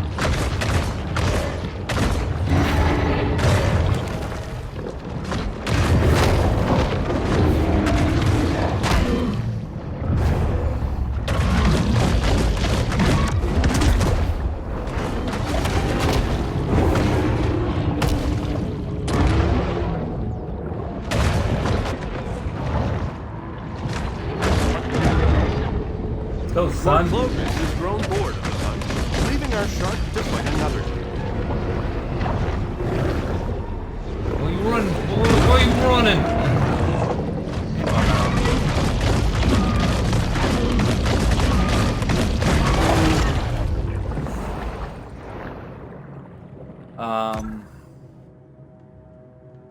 Go, son. Clovis has grown bored of the hunt, leaving our shark to fight another game. Where you running? Where you running?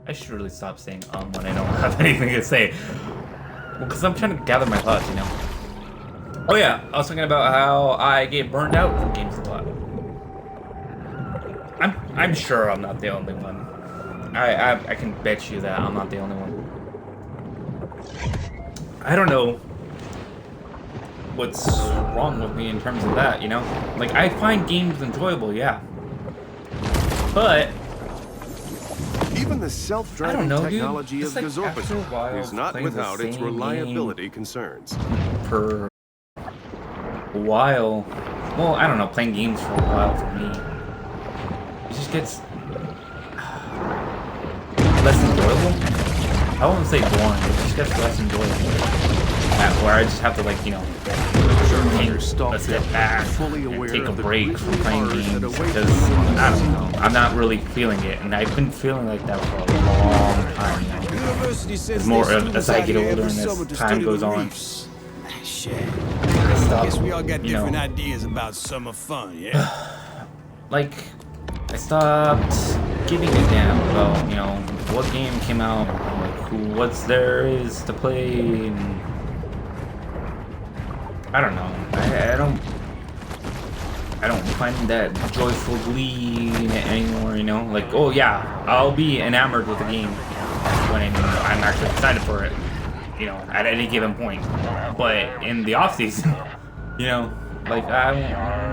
I should really stop saying when I don't have anything to say. Well, because I'm trying to gather my thoughts, you know. Oh yeah, I was thinking about how I get burned out from games a lot. I'm sure I'm not the only one. I can bet you that I'm not the only one. I don't know what's wrong with me in terms of that, you know? Like, I find games enjoyable, yeah. But even the self-driving technology of Gazorpazor is not without its reliability concerns. For a while, well, I don't know, playing games for a while for me, it just gets less enjoyable. I won't say boring, it just gets less enjoyable. Where I just have to, like, you know, take a step back and take a break from playing games because, I don't know, I'm not really feeling it, and I've been feeling like that for a long time now. It's more as I get older and as time goes on. I guess we all got different ideas about summer fun, yeah? Like, I stopped giving a damn about, you know, what game came out, like, what's there is to play, and I don't know. I don't find that joyful glee in it anymore, you know? Like, oh yeah, I'll be enamored with a game when I'm actually excited for it, you know, at any given point. But in the off season, you know, like, I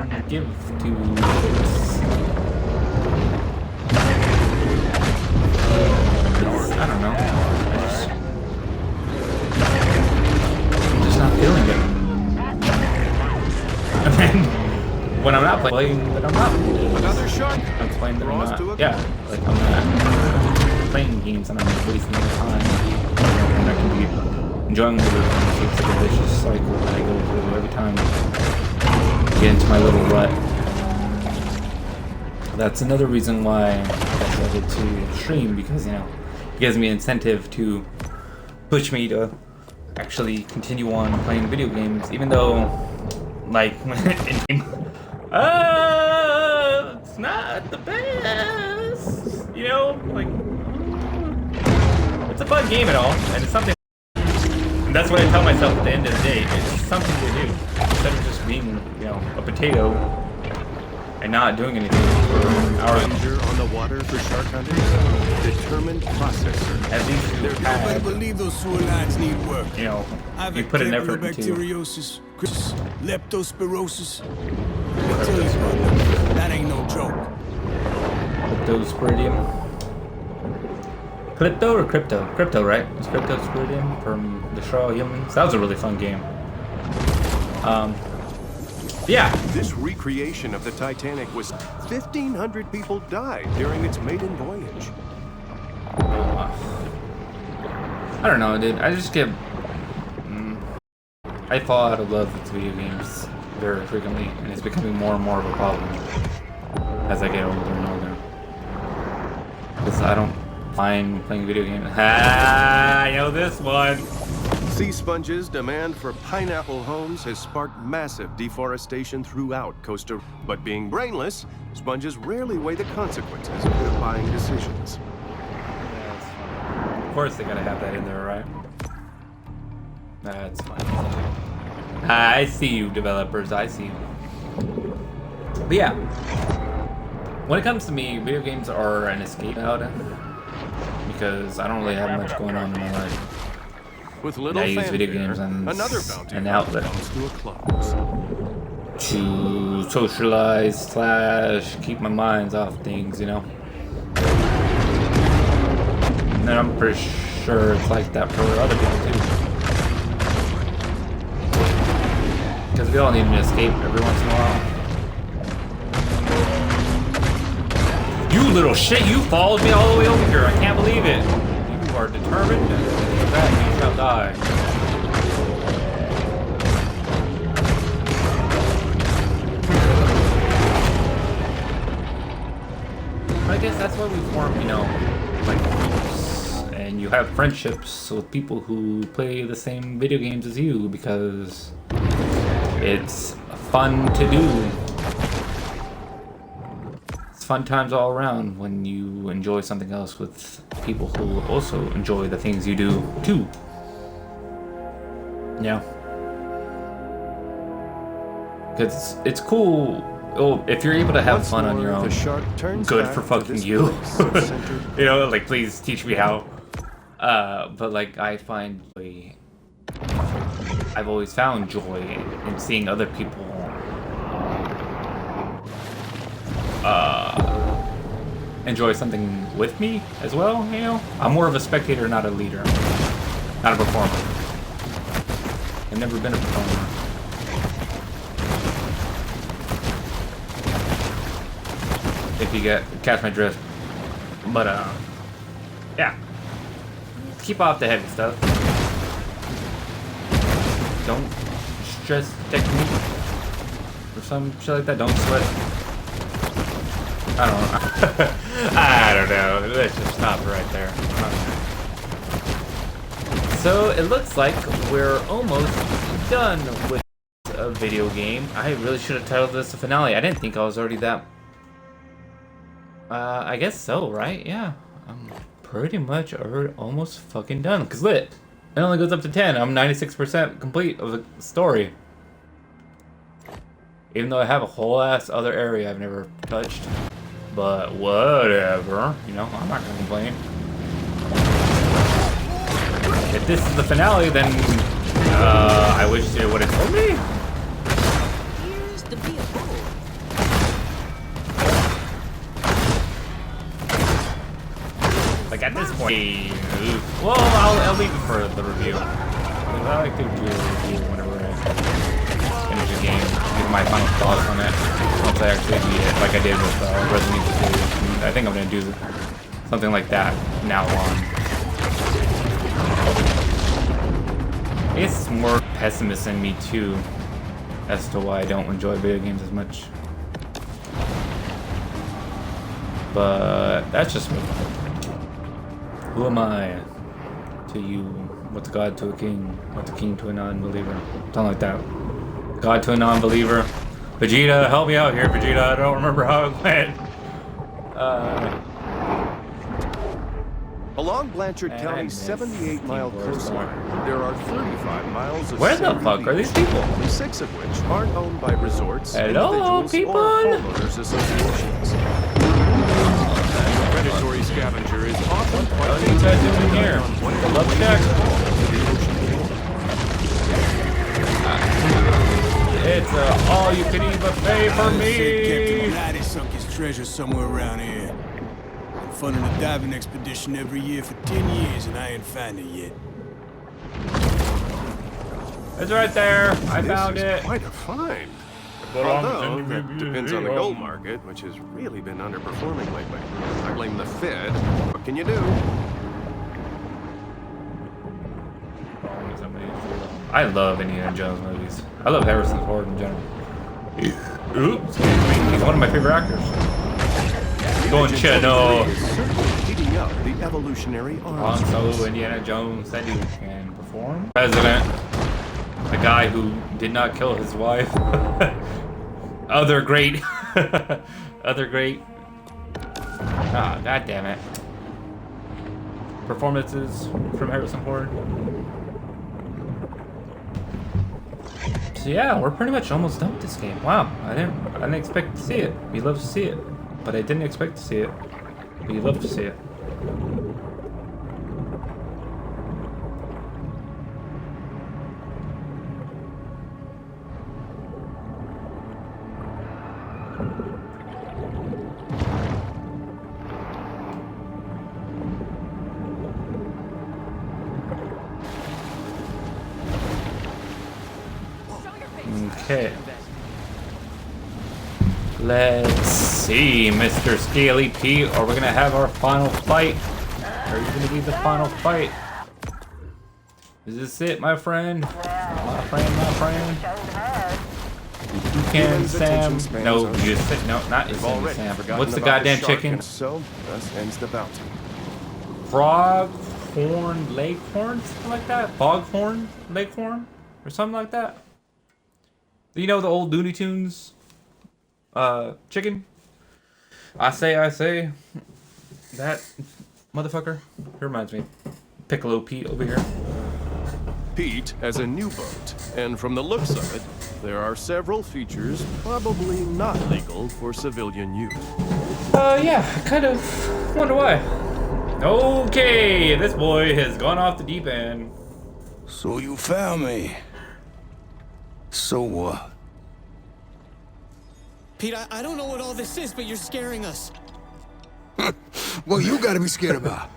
won't give to this. I don't know. I'm just not feeling it. And then when I'm not playing, then I'm not. Another shark. I'm playing that I'm not. Yeah, like I'm not playing games and I'm wasting my time. And I can be enjoying video games. It's like a vicious cycle that I go through every time I get into my little rut. That's another reason why I decided to stream, because, you know, it gives me an incentive to push me to actually continue on playing video games, even though, like, it's not the best, you know, like, it's a fun game and all, and it's something, and that's what I tell myself at the end of the day, it's something to do, instead of just being, you know, a potato and not doing anything for hours. Ranger on the water for shark hunters, determined processor. At least you I believe those sewer lines need work. You know, you put an effort into. Bacteriosis, leptospirosis. Let me tell you about Crypto or Crypto? Crypto, right? It's Crypto Spiridium from the show Humans. That was a really fun game. Yeah. This recreation of the Titanic was 1,500 people died during its maiden voyage. I don't know, dude. I just get... I fall out of love with video games very frequently, and it's becoming more and more of a problem as I get older and older. Because I don't find playing video games. I know this one. Sea sponges' demand for pineapple homes has sparked massive deforestation throughout Costa Rica. But being brainless, sponges rarely weigh the consequences of their buying decisions. Of course they gotta have that in there, right? That's fine. I see you, developers. I see you. But yeah, when it comes to me, video games are an escape out because I don't really have much going on in my life. With little I use video games as an outlet comes to a close. to socialize / keep my minds off things, you know. And I'm pretty sure it's like that for other people too. Because we all need an escape every once in a while. You little shit, you followed me all the way over here. I can't believe it. You are determined. That you shall die. I guess that's why we form, you know, like groups. And you have friendships with people who play the same video games as you because it's fun to do. It's fun times all around when you enjoy something else with people who also enjoy the things you do too. Yeah. Because it's cool. Oh, if you're able to have fun on your own, good for fucking you. You know, like, please teach me how. But like, I find I've always found joy in seeing other people enjoy something with me as well, you know? I'm more of a spectator, not a leader. Not a performer. I've never been a performer. If you catch my drift. But, yeah. Keep off the heavy stuff. Don't stress technique or some shit like that. Don't sweat. I don't know. I don't know. Let's just stop right there. So it looks like we're almost done with a video game. I really should have titled this a finale. I didn't think I was already that. I guess so, right? Yeah. I'm pretty much almost fucking done. Cause it only goes up to 10. I'm 96% complete of the story. Even though I have a whole ass other area I've never touched. But whatever. You know, I'm not gonna complain. If this is the finale, then I wish it would have told me. Here's the vehicle. Like at this point, well, I'll leave it for the review. I like to do a review whenever I finish a game, give my final thoughts on it once I actually beat it, like I did with Resident Evil 2. I think I'm gonna do something like that from now on. I guess it's more pessimist in me too, as to why I don't enjoy video games as much. But that's just me. Who am I to you? What's God to a king? What's a king to a non-believer? Something like that. God to a non-believer. Vegeta, help me out here, Vegeta. I don't remember how it went. Along Blanchard County's 78-mile coastline, there are 35 miles of where the fuck are these people? 6 of which aren't owned by resorts, hello, individuals, people? or homeowners associations. Predatory scavenger is often What are you guys doing here? Love check. It's a all-you-can-eat buffet for me. Captain Gladys sunk his treasure somewhere around here. funding a diving expedition every year for 10 years, and I ain't found it yet. It's right there. I found This is it. quite a find. Go on, Although, send that me depends a on the video. gold market, which has really been underperforming lately. I blame the Fed. What can you do? I love Indiana Jones movies. I love Harrison Ford in general. Oops, excuse me. He's one of my favorite actors. Going Chino. Heating up the evolutionary Han arms. Solo, Indiana Jones, that dude can perform. President, the guy who did not kill his wife. Other great, other great. Ah, god damn it. Performances from Harrison Ford. So yeah, we're pretty much almost done with this game. Wow, I didn't expect to see it. You love to see it, but I didn't expect to see it. But you love to see it. Okay. Let's see, Mr. Scaly Pete. Are we gonna have our final fight? Are you gonna be the final fight? Is this it, my friend? My friend. You can, Sam. No, you said no, not you, Sam. What's the goddamn chicken? So, thus ends the bounty. Froghorn Leghorn? Something like that? Foghorn Leghorn? Or something like that? You know the old Looney Tunes chicken? I say. That motherfucker. He reminds me. Piccolo Pete over here. Pete as a new boat, and from the looks of it, there are several features probably not legal for civilian use. Yeah, I kind of wonder why. Okay, this boy has gone off the deep end. So you found me. So what? Pete, I don't know what all this is, but you're scaring us. Well, you gotta be scared about.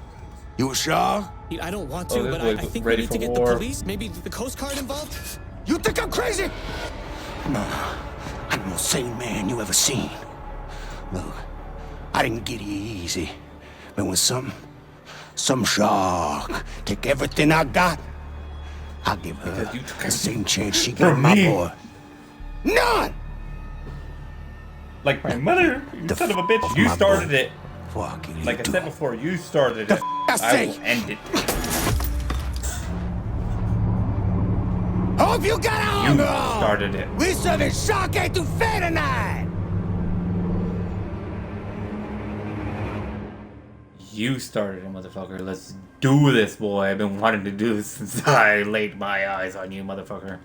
You a shark? Pete, I don't want Oh, to, this but I boy's think we ready need for to get war. the police, maybe the Coast Guard involved. You think I'm crazy? No, I'm the most sane man you ever seen. Look, I didn't get here easy. But when some shark take everything I got, I'll give her Because you took the same chance she from gave my me. boy. None! Like my mother, you The son of a f- bitch. off You my started boat. it. Fucking Like I you said do. before, you started it. I I say? will end it. Hope you got You hunger on! started it. We serving shark etouffee tonight! You started it, motherfucker. Let's do this, boy. I've been wanting to do this since I laid my eyes on you, motherfucker.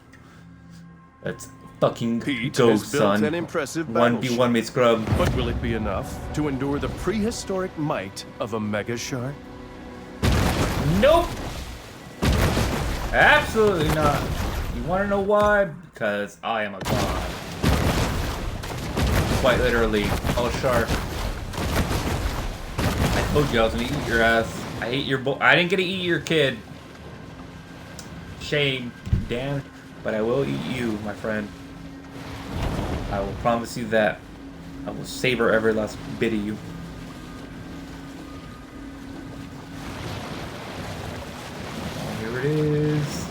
Let's fucking Pete go, has built son. an impressive 1v1 me scrub. But will it be enough to endure the prehistoric might of a mega shark? Nope. Absolutely not. You want to know why? Because I am a god. Quite literally, a shark. I told you I was gonna eat your ass. I ate your I didn't get to eat your kid. Shame, damn. But I will eat you, my friend. I will promise you that. I will savor every last bit of you. Here it is.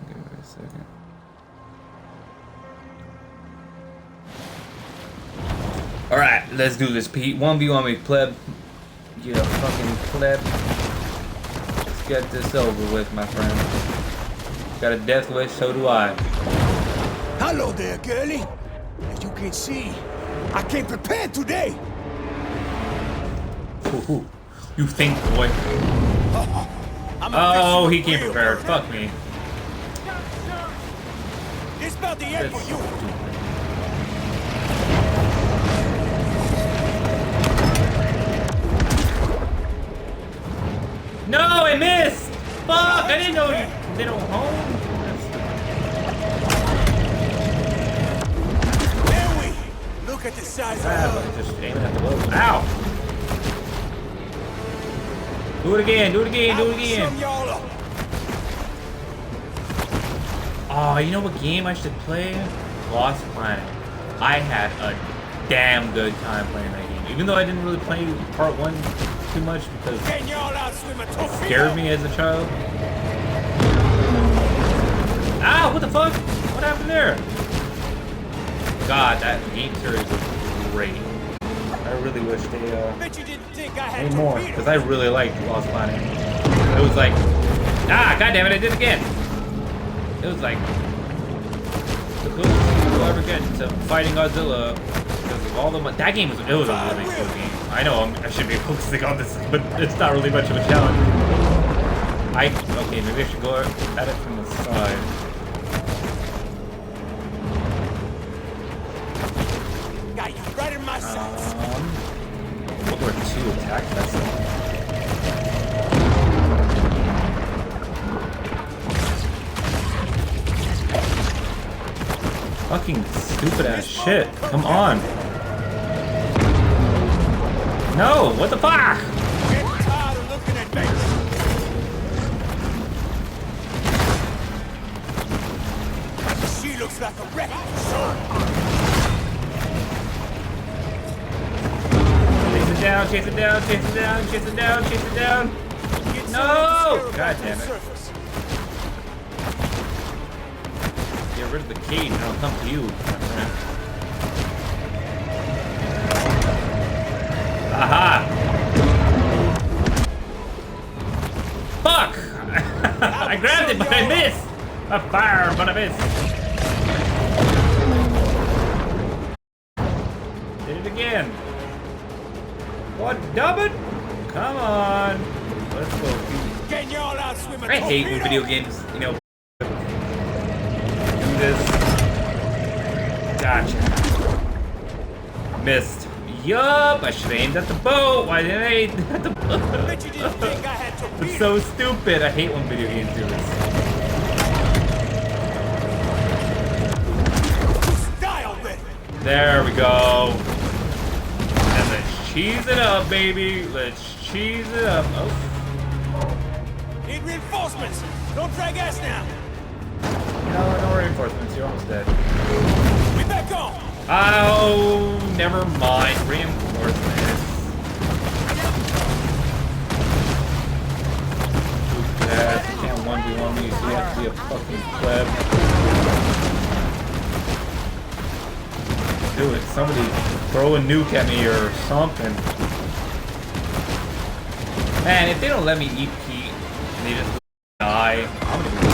Give it a second. Alright, let's do this, Pete. 1v1 me, pleb. You fucking pleb. Let's get this over with, my friend. Got a death wish, so do I. Hello there, girlie. As you can see, I came prepared today. Ooh, you think, boy. I'm Oh, officially he came real, prepared. brother. Fuck me. It's about the end for you. No, I missed! I didn't know they don't home. There we look at the size of Ah, just aiming at the low. Ow! Do it again, do it again, do it again. y'all up. Oh, you know what game I should play? Lost Planet. I had a damn good time playing that game. Even though I didn't really play part 1 too much because Can y'all outswim a it torpedo? scared me as a child. Ow, what the fuck? What happened there? God, that game series was great. I really wish they, Bet you didn't think I had made more, torpedoes. because I really liked Lost Planet. It was like, goddammit, I did it again! It was like, the closest you'll ever get to fighting Godzilla, because of all the that game was, it was a really cool game. I know I should be focusing on this, but it's not really much of a challenge. Okay, maybe I should go at it from the side. Got you right in my sights. What were 2 attacks? That's fucking stupid ass shit. Come on. No, what the fuck? Get tired of looking at me. She looks like a wreck. Chase it down, chase it down, chase it down, chase it down, chase it down. No! God damn it. Get rid of the cage and I'll come to you, my friend. Aha! Fuck! I grabbed it, but I missed! I fired, but I missed. Did it again. What, dub it? Come on. Let's go. Can y'all outswim a I hate when video games, you know, do this. Gotcha. Missed. Yup, I should have aimed at the boat. Why didn't I aim at the boat? Bet you didn't think I had torpedoes. It's so stupid. I hate when video games do this. Die already. There we go. And let's cheese it up, baby. Let's cheese it up. Oh, Need reinforcements. Don't drag us now. no reinforcements. You're almost dead. We back on. Oh, never mind. Reinforcements. Too fast. You can't 1v1 me, so you have to be a fucking pleb. Do it. Somebody throw a nuke at me or something. Man, if they don't let me eat Pete and they just die, I'm gonna be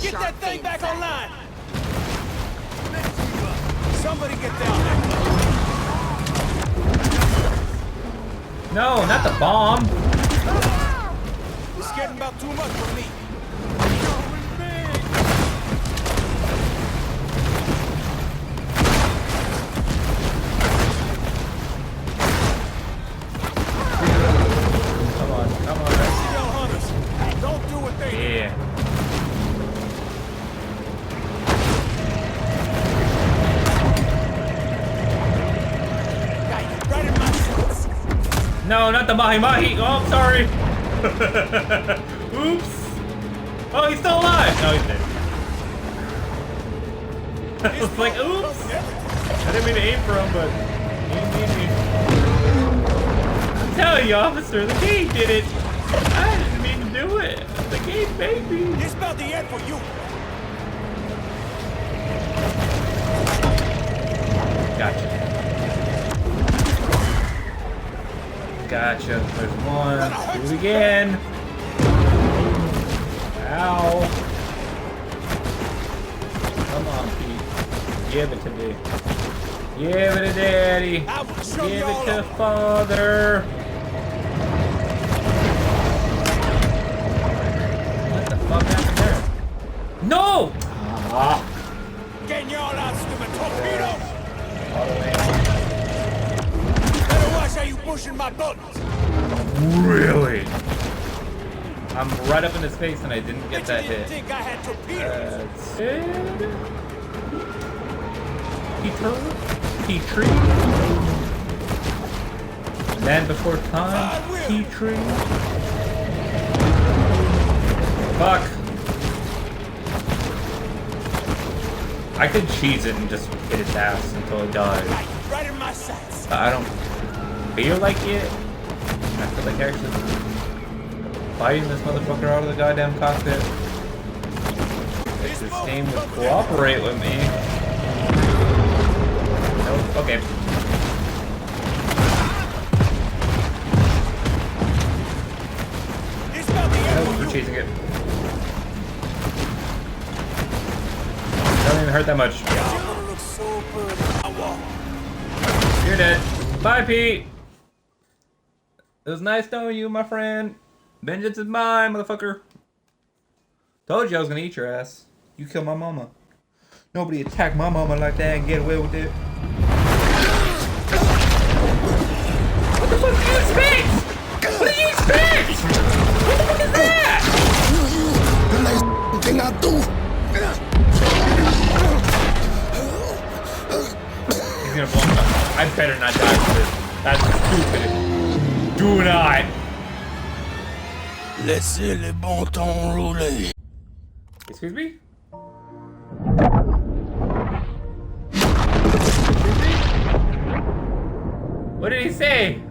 Get that thing back online. Somebody get down there. No, not the bomb. It's getting about too much for me. Come on, come on. Tell hunters, don't do what they do. Yeah. Got you right in my sights. No, not the Mahi Mahi. Oh, I'm sorry. Oops. Oh, he's still alive. No, he's dead. I was like, oops. I didn't mean to aim for him, but I'm telling you, officer, the game did it. I didn't mean to do it. The game made me. It's about the end for you. Gotcha. Gotcha. There's one. Do it again. Ow. Come on, Pete. Give it to me. Give it to Daddy. I will show Give you all it to up. Father. What the fuck happened there? No! Ah. Getting y'all out swimming torpedoes. All the way. Better watch how you pushing my buttons. Really? I'm right up in his face and I didn't get that hit. Think I had torpedoes. That's it. Petrie. Man before time. Petrie. Fuck. I could cheese it and just hit its ass until it dies. Right in my sights. I don't feel like it. I feel like actually fighting this motherfucker out of the goddamn cockpit. If this game would cooperate with me. Nope, okay. Nope, we're chasing it. Doesn't even hurt that much. You're dead. Bye, Pete. It was nice knowing you, my friend. Vengeance is mine, motherfucker. Told you I was gonna eat your ass. You killed my mama. Nobody attacked my mama like that and get away with it. What the fuck do you expect? What do you expect? What the fuck is that? The last thing I do. He's gonna blow me up. I better not die for this. That's stupid. Do not. Laissez les bons temps rouler. Excuse me? What did he say?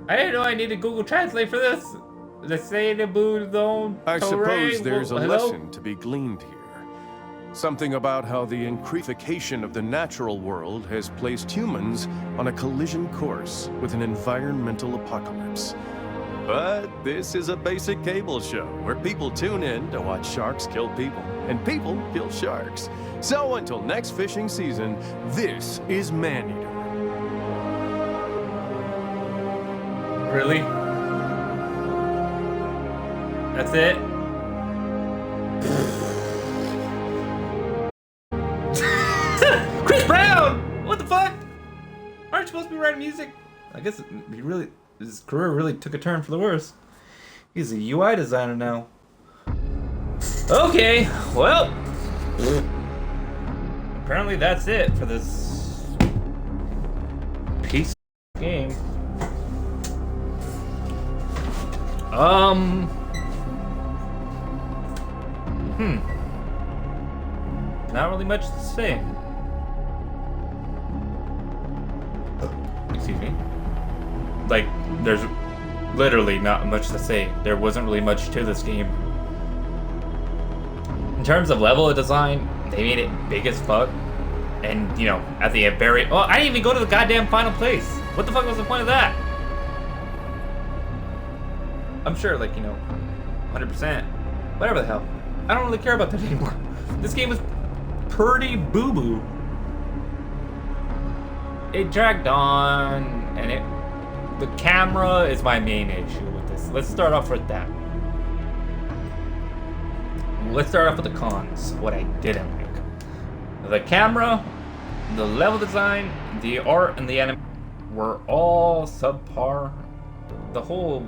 I didn't know I needed Google Translate for this. The say the blue zone. I suppose there's a Hello? lesson to be gleaned here. Something about how the increfication of the natural world has placed humans on a collision course with an environmental apocalypse. But this is a basic cable show where people tune in to watch sharks kill people and people kill sharks. So until next fishing season, this is Maneater. Really? That's it? Chris Brown! What the fuck? Aren't you supposed to be writing music? I guess his career really took a turn for the worse. He's a UI designer now. Okay, well. Apparently that's it for this piece of game. Not really much to say. Excuse me. Like, there's literally not much to say. There wasn't really much to this game. In terms of level design, they made it big as fuck. And, you know, at the very... Oh, I didn't even go to the goddamn final place. What the fuck was the point of that? I'm sure, like, you know, 100%. Whatever the hell. I don't really care about that anymore. This game was pretty boo-boo. It dragged on, and the camera is my main issue with this. Let's start off with that. Let's start off with the cons, what I didn't like. The camera, the level design, the art, and the anime were all subpar. The whole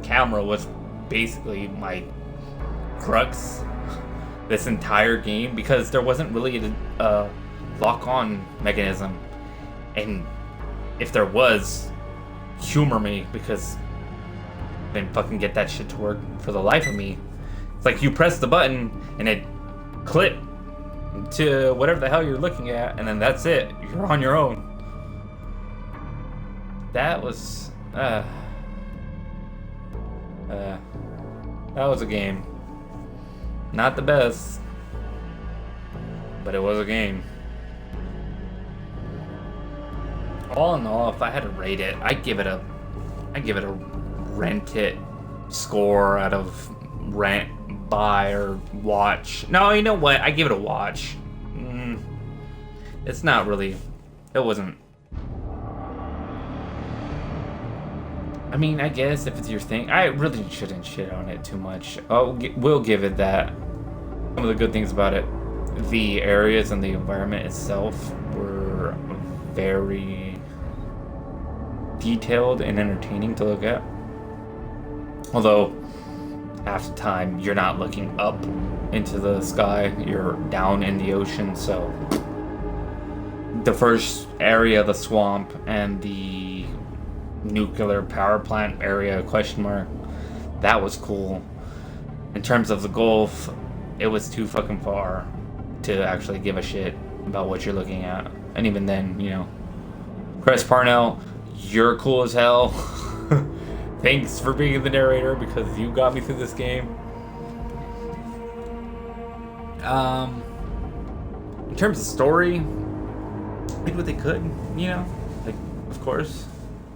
camera was basically my crux this entire game because there wasn't really a lock-on mechanism, and if there was, humor me because I didn't fucking get that shit to work for the life of me. It's like you press the button and it clip to whatever the hell you're looking at, and then that's it. You're on your own. That was that was a game. Not the best, but it was a game. All in all, if I had to rate it, I'd give it a rent it score out of rent, buy, or watch. No, you know what? I give it a watch. It's not really. It wasn't. I mean, I guess if it's your thing, I really shouldn't shit on it too much. We'll give it that. Some of the good things about it, the areas and the environment itself were very detailed and entertaining to look at. Although half the time you're not looking up into the sky, you're down in the ocean. So the first area, the swamp and the nuclear power plant area, question mark, that was cool. In terms of the Gulf, it was too fucking far to actually give a shit about what you're looking at. And even then, you know, Chris Parnell, you're cool as hell. Thanks for being the narrator because you got me through this game. In terms of story, did what they could, you know? Like, of course,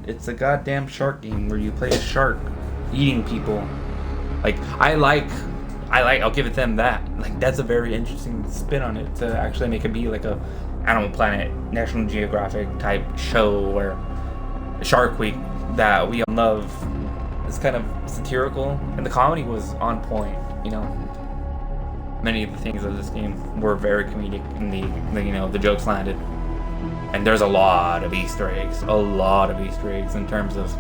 it's a goddamn shark game where you play a shark eating people. Like, I'll give it them that. Like, that's a very interesting spin on it to actually make it be like a Animal Planet, National Geographic type show where Shark Week that we all love is kind of satirical, and the comedy was on point, you know. Many of the things of this game were very comedic, and the jokes landed. And there's a lot of Easter eggs in terms of,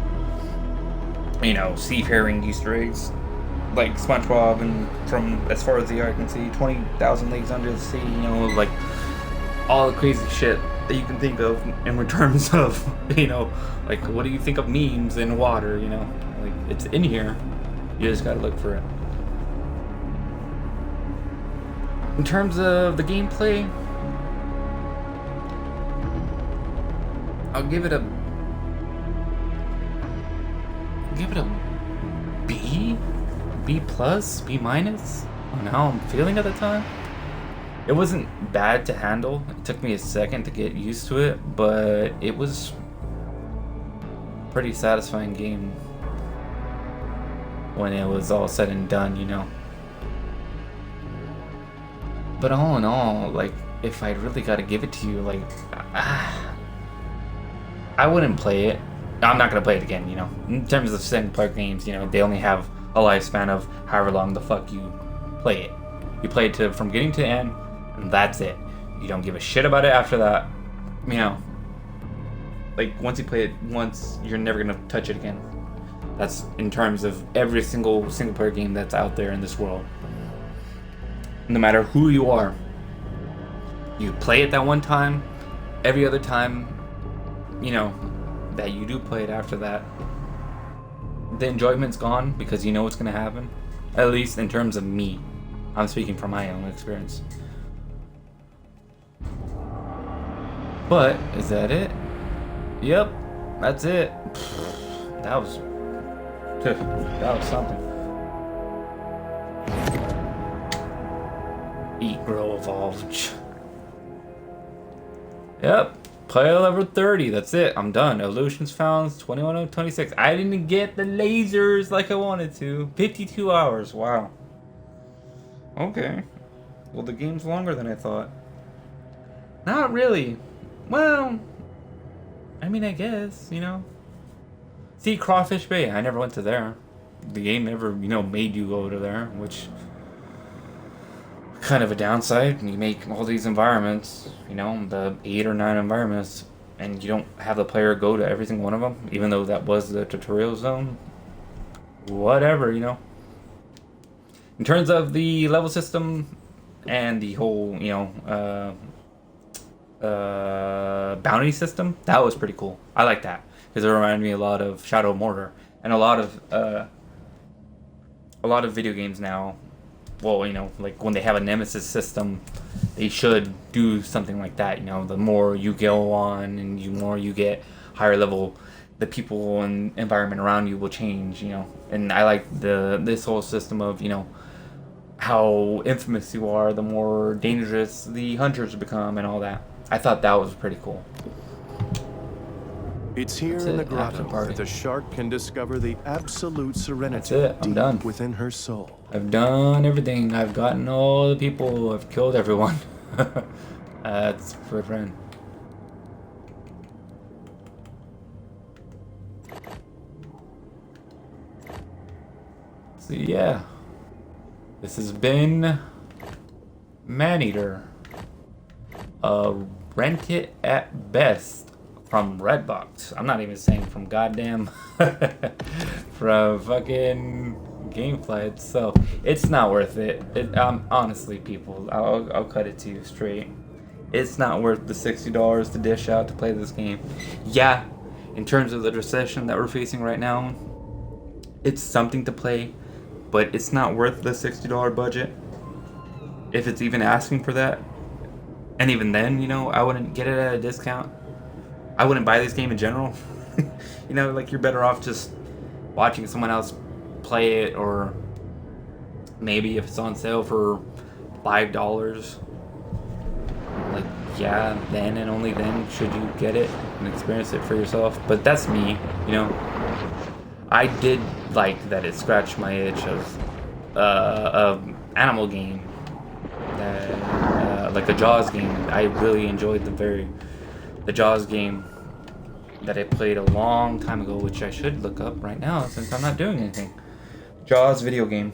you know, seafaring Easter eggs, like SpongeBob, and from as far as the eye can see, 20,000 Leagues Under the Sea, you know, like all the crazy shit that you can think of in terms of, you know, like what do you think of memes in water, you know, like it's in here, you just gotta look for it. In terms of the gameplay, I'll give it a B plus, B minus on how I'm feeling at the time. It wasn't bad to handle. It took me a second to get used to it, but it was a pretty satisfying game when it was all said and done, you know. But all in all, like, if I really gotta give it to you, like, I wouldn't play it. I'm not gonna play it again, you know. In terms of single player games, you know, they only have a lifespan of however long the fuck you play it. You play it from beginning to end, and that's it. You don't give a shit about it after that. You know, like once you play it once, you're never gonna touch it again. That's in terms of every single player game that's out there in this world. No matter who you are, you play it that one time. Every other time, you know, that you do play it after that, the enjoyment's gone because you know what's gonna happen. At least in terms of me, I'm speaking from my own experience. But is that it? Yep, that's it. That was something. Eat, grow, evolve. Yep. Play level 30, that's it. I'm done. Evolutions found 21 of 26. I didn't get the lasers like I wanted to. 52 hours, wow. Okay. Well, the game's longer than I thought. Not really. Well, I mean, I guess, you know. See, Crawfish Bay, I never went to there. The game never, you know, made you go to there, which kind of a downside. You make all these environments, you know, the 8 or 9 environments, and you don't have the player go to every single one of them, even though that was the tutorial zone. Whatever, you know. In terms of the level system and the whole, you know, bounty system, that was pretty cool. I like that because it reminded me a lot of Shadow of Mordor and a lot of video games now. Well, you know, like when they have a nemesis system, they should do something like that. You know, the more you go on and the more you get higher level, the people and environment around you will change. You know, and I like this whole system of, you know, how infamous you are, the more dangerous the hunters become and all that. I thought that was pretty cool. It's here That's in the it, after grotto party. that the shark can discover the absolute serenity That's it, I'm deep done. within her soul. I've done everything. I've gotten all the people. I've killed everyone. That's for a friend. So yeah, this has been Maneater. Rent it at best from Redbox. I'm not even saying from goddamn from fucking gameplay itself, it's not worth it. Honestly, people, I'll cut it to you straight. It's not worth the $60 to dish out to play this game. Yeah, in terms of the recession that we're facing right now, it's something to play, but it's not worth the $60 budget. If it's even asking for that. And even then, you know, I wouldn't get it at a discount. I wouldn't buy this game in general. You know, like, you're better off just watching someone else play it, or maybe if it's on sale for $5, like, yeah, then and only then should you get it and experience it for yourself. But that's me, you know. I did like that it scratched my itch of animal game, that like a Jaws game. I really enjoyed the Jaws game that I played a long time ago, which I should look up right now since I'm not doing anything. Jaws video game.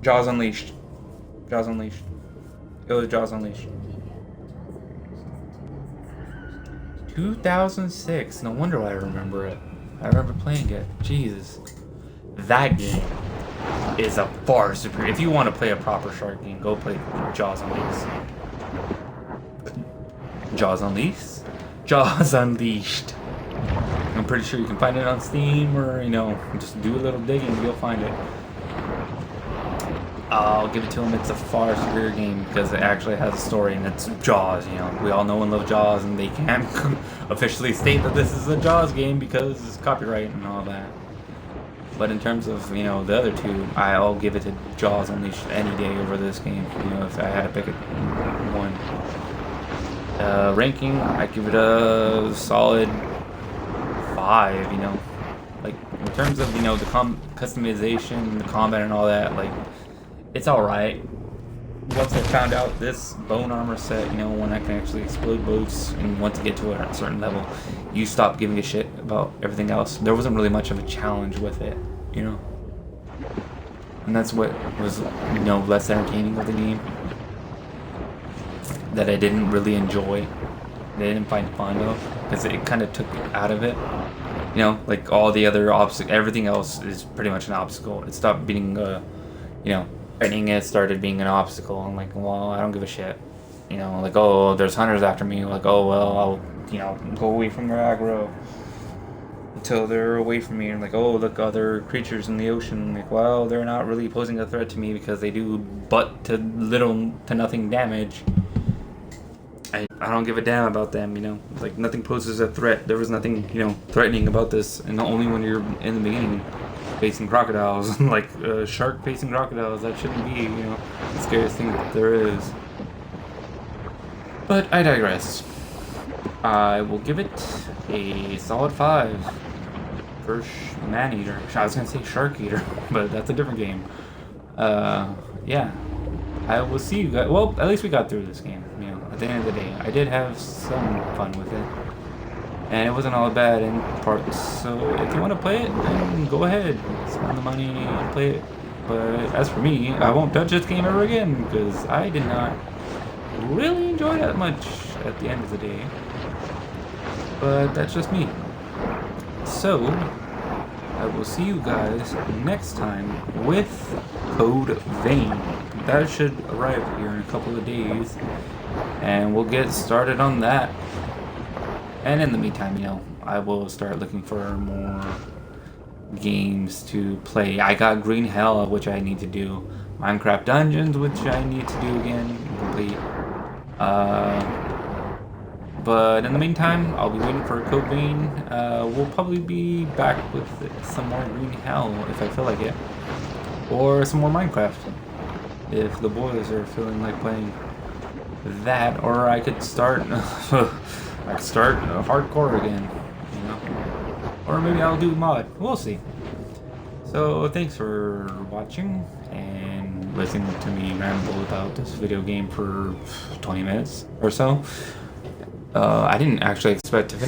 Jaws Unleashed. Jaws Unleashed. It was Jaws Unleashed. 2006. No wonder why I remember it. I remember playing it. Jesus. That game is a far superior. If you want to play a proper shark game, go play Jaws Unleashed. Jaws Unleashed? Jaws Unleashed. I'm pretty sure you can find it on Steam, or, you know, just do a little digging, you'll find it. I'll give it to them. It's a far superior game because it actually has a story, and it's Jaws. You know, we all know and love Jaws, and they can't officially state that this is a Jaws game because it's copyright and all that. But in terms of, you know, the other two, I'll give it to Jaws Unleashed any day over this game. You know, if I had to pick one. Ranking, I give it a solid 5. You know, like, in terms of, you know, the customization, the combat, and all that, like, it's alright. Once I found out this bone armor set, you know, when I can actually explode boats, and once you get to a certain level, you stop giving a shit about everything else. There wasn't really much of a challenge with it, you know? And that's what was, you know, less entertaining with the game. That I didn't really enjoy. I didn't find fun of, because it kind of took out of it. You know, like all the other obstacles, everything else is pretty much an obstacle. It stopped being, you know, fighting it started being an obstacle. I'm like, well, I don't give a shit. You know, like, oh, there's hunters after me. Like, oh, well, I'll, you know, go away from their aggro until they're away from me. And like, oh, look, other creatures in the ocean. Like, well, they're not really posing a threat to me because they do but to little to nothing damage. I don't give a damn about them, you know. Like, nothing poses a threat. There was nothing, you know, threatening about this. And only when you're in the beginning facing crocodiles, like a shark facing crocodiles, that shouldn't be, you know, the scariest thing that there is. But I digress. I will give it a solid 5 for Maneater. I was gonna say Shark Eater, but that's a different game. Yeah. I will see you guys. Well, at least we got through this game, you know, at the end of the day. I did have some fun with it. And it wasn't all bad in parts. So if you want to play it, then go ahead. Spend the money and play it. But as for me, I won't touch this game ever again because I did not really enjoy that much at the end of the day. But that's just me. So I will see you guys next time with Code Vein. That should arrive here in a couple of days, and we'll get started on that. And in the meantime, you know, I will start looking for more games to play. I got Green Hell, which I need to do. Minecraft Dungeons, which I need to do again and complete. But in the meantime, I'll be waiting for Code Vein. We'll probably be back with some more Green Hell if I feel like it, or some more Minecraft if the boys are feeling like playing that. Or I could start hardcore again, you know, or maybe I'll do mod. We'll see. So thanks for watching and listening to me ramble about this video game for 20 minutes or so. I didn't actually expect to finish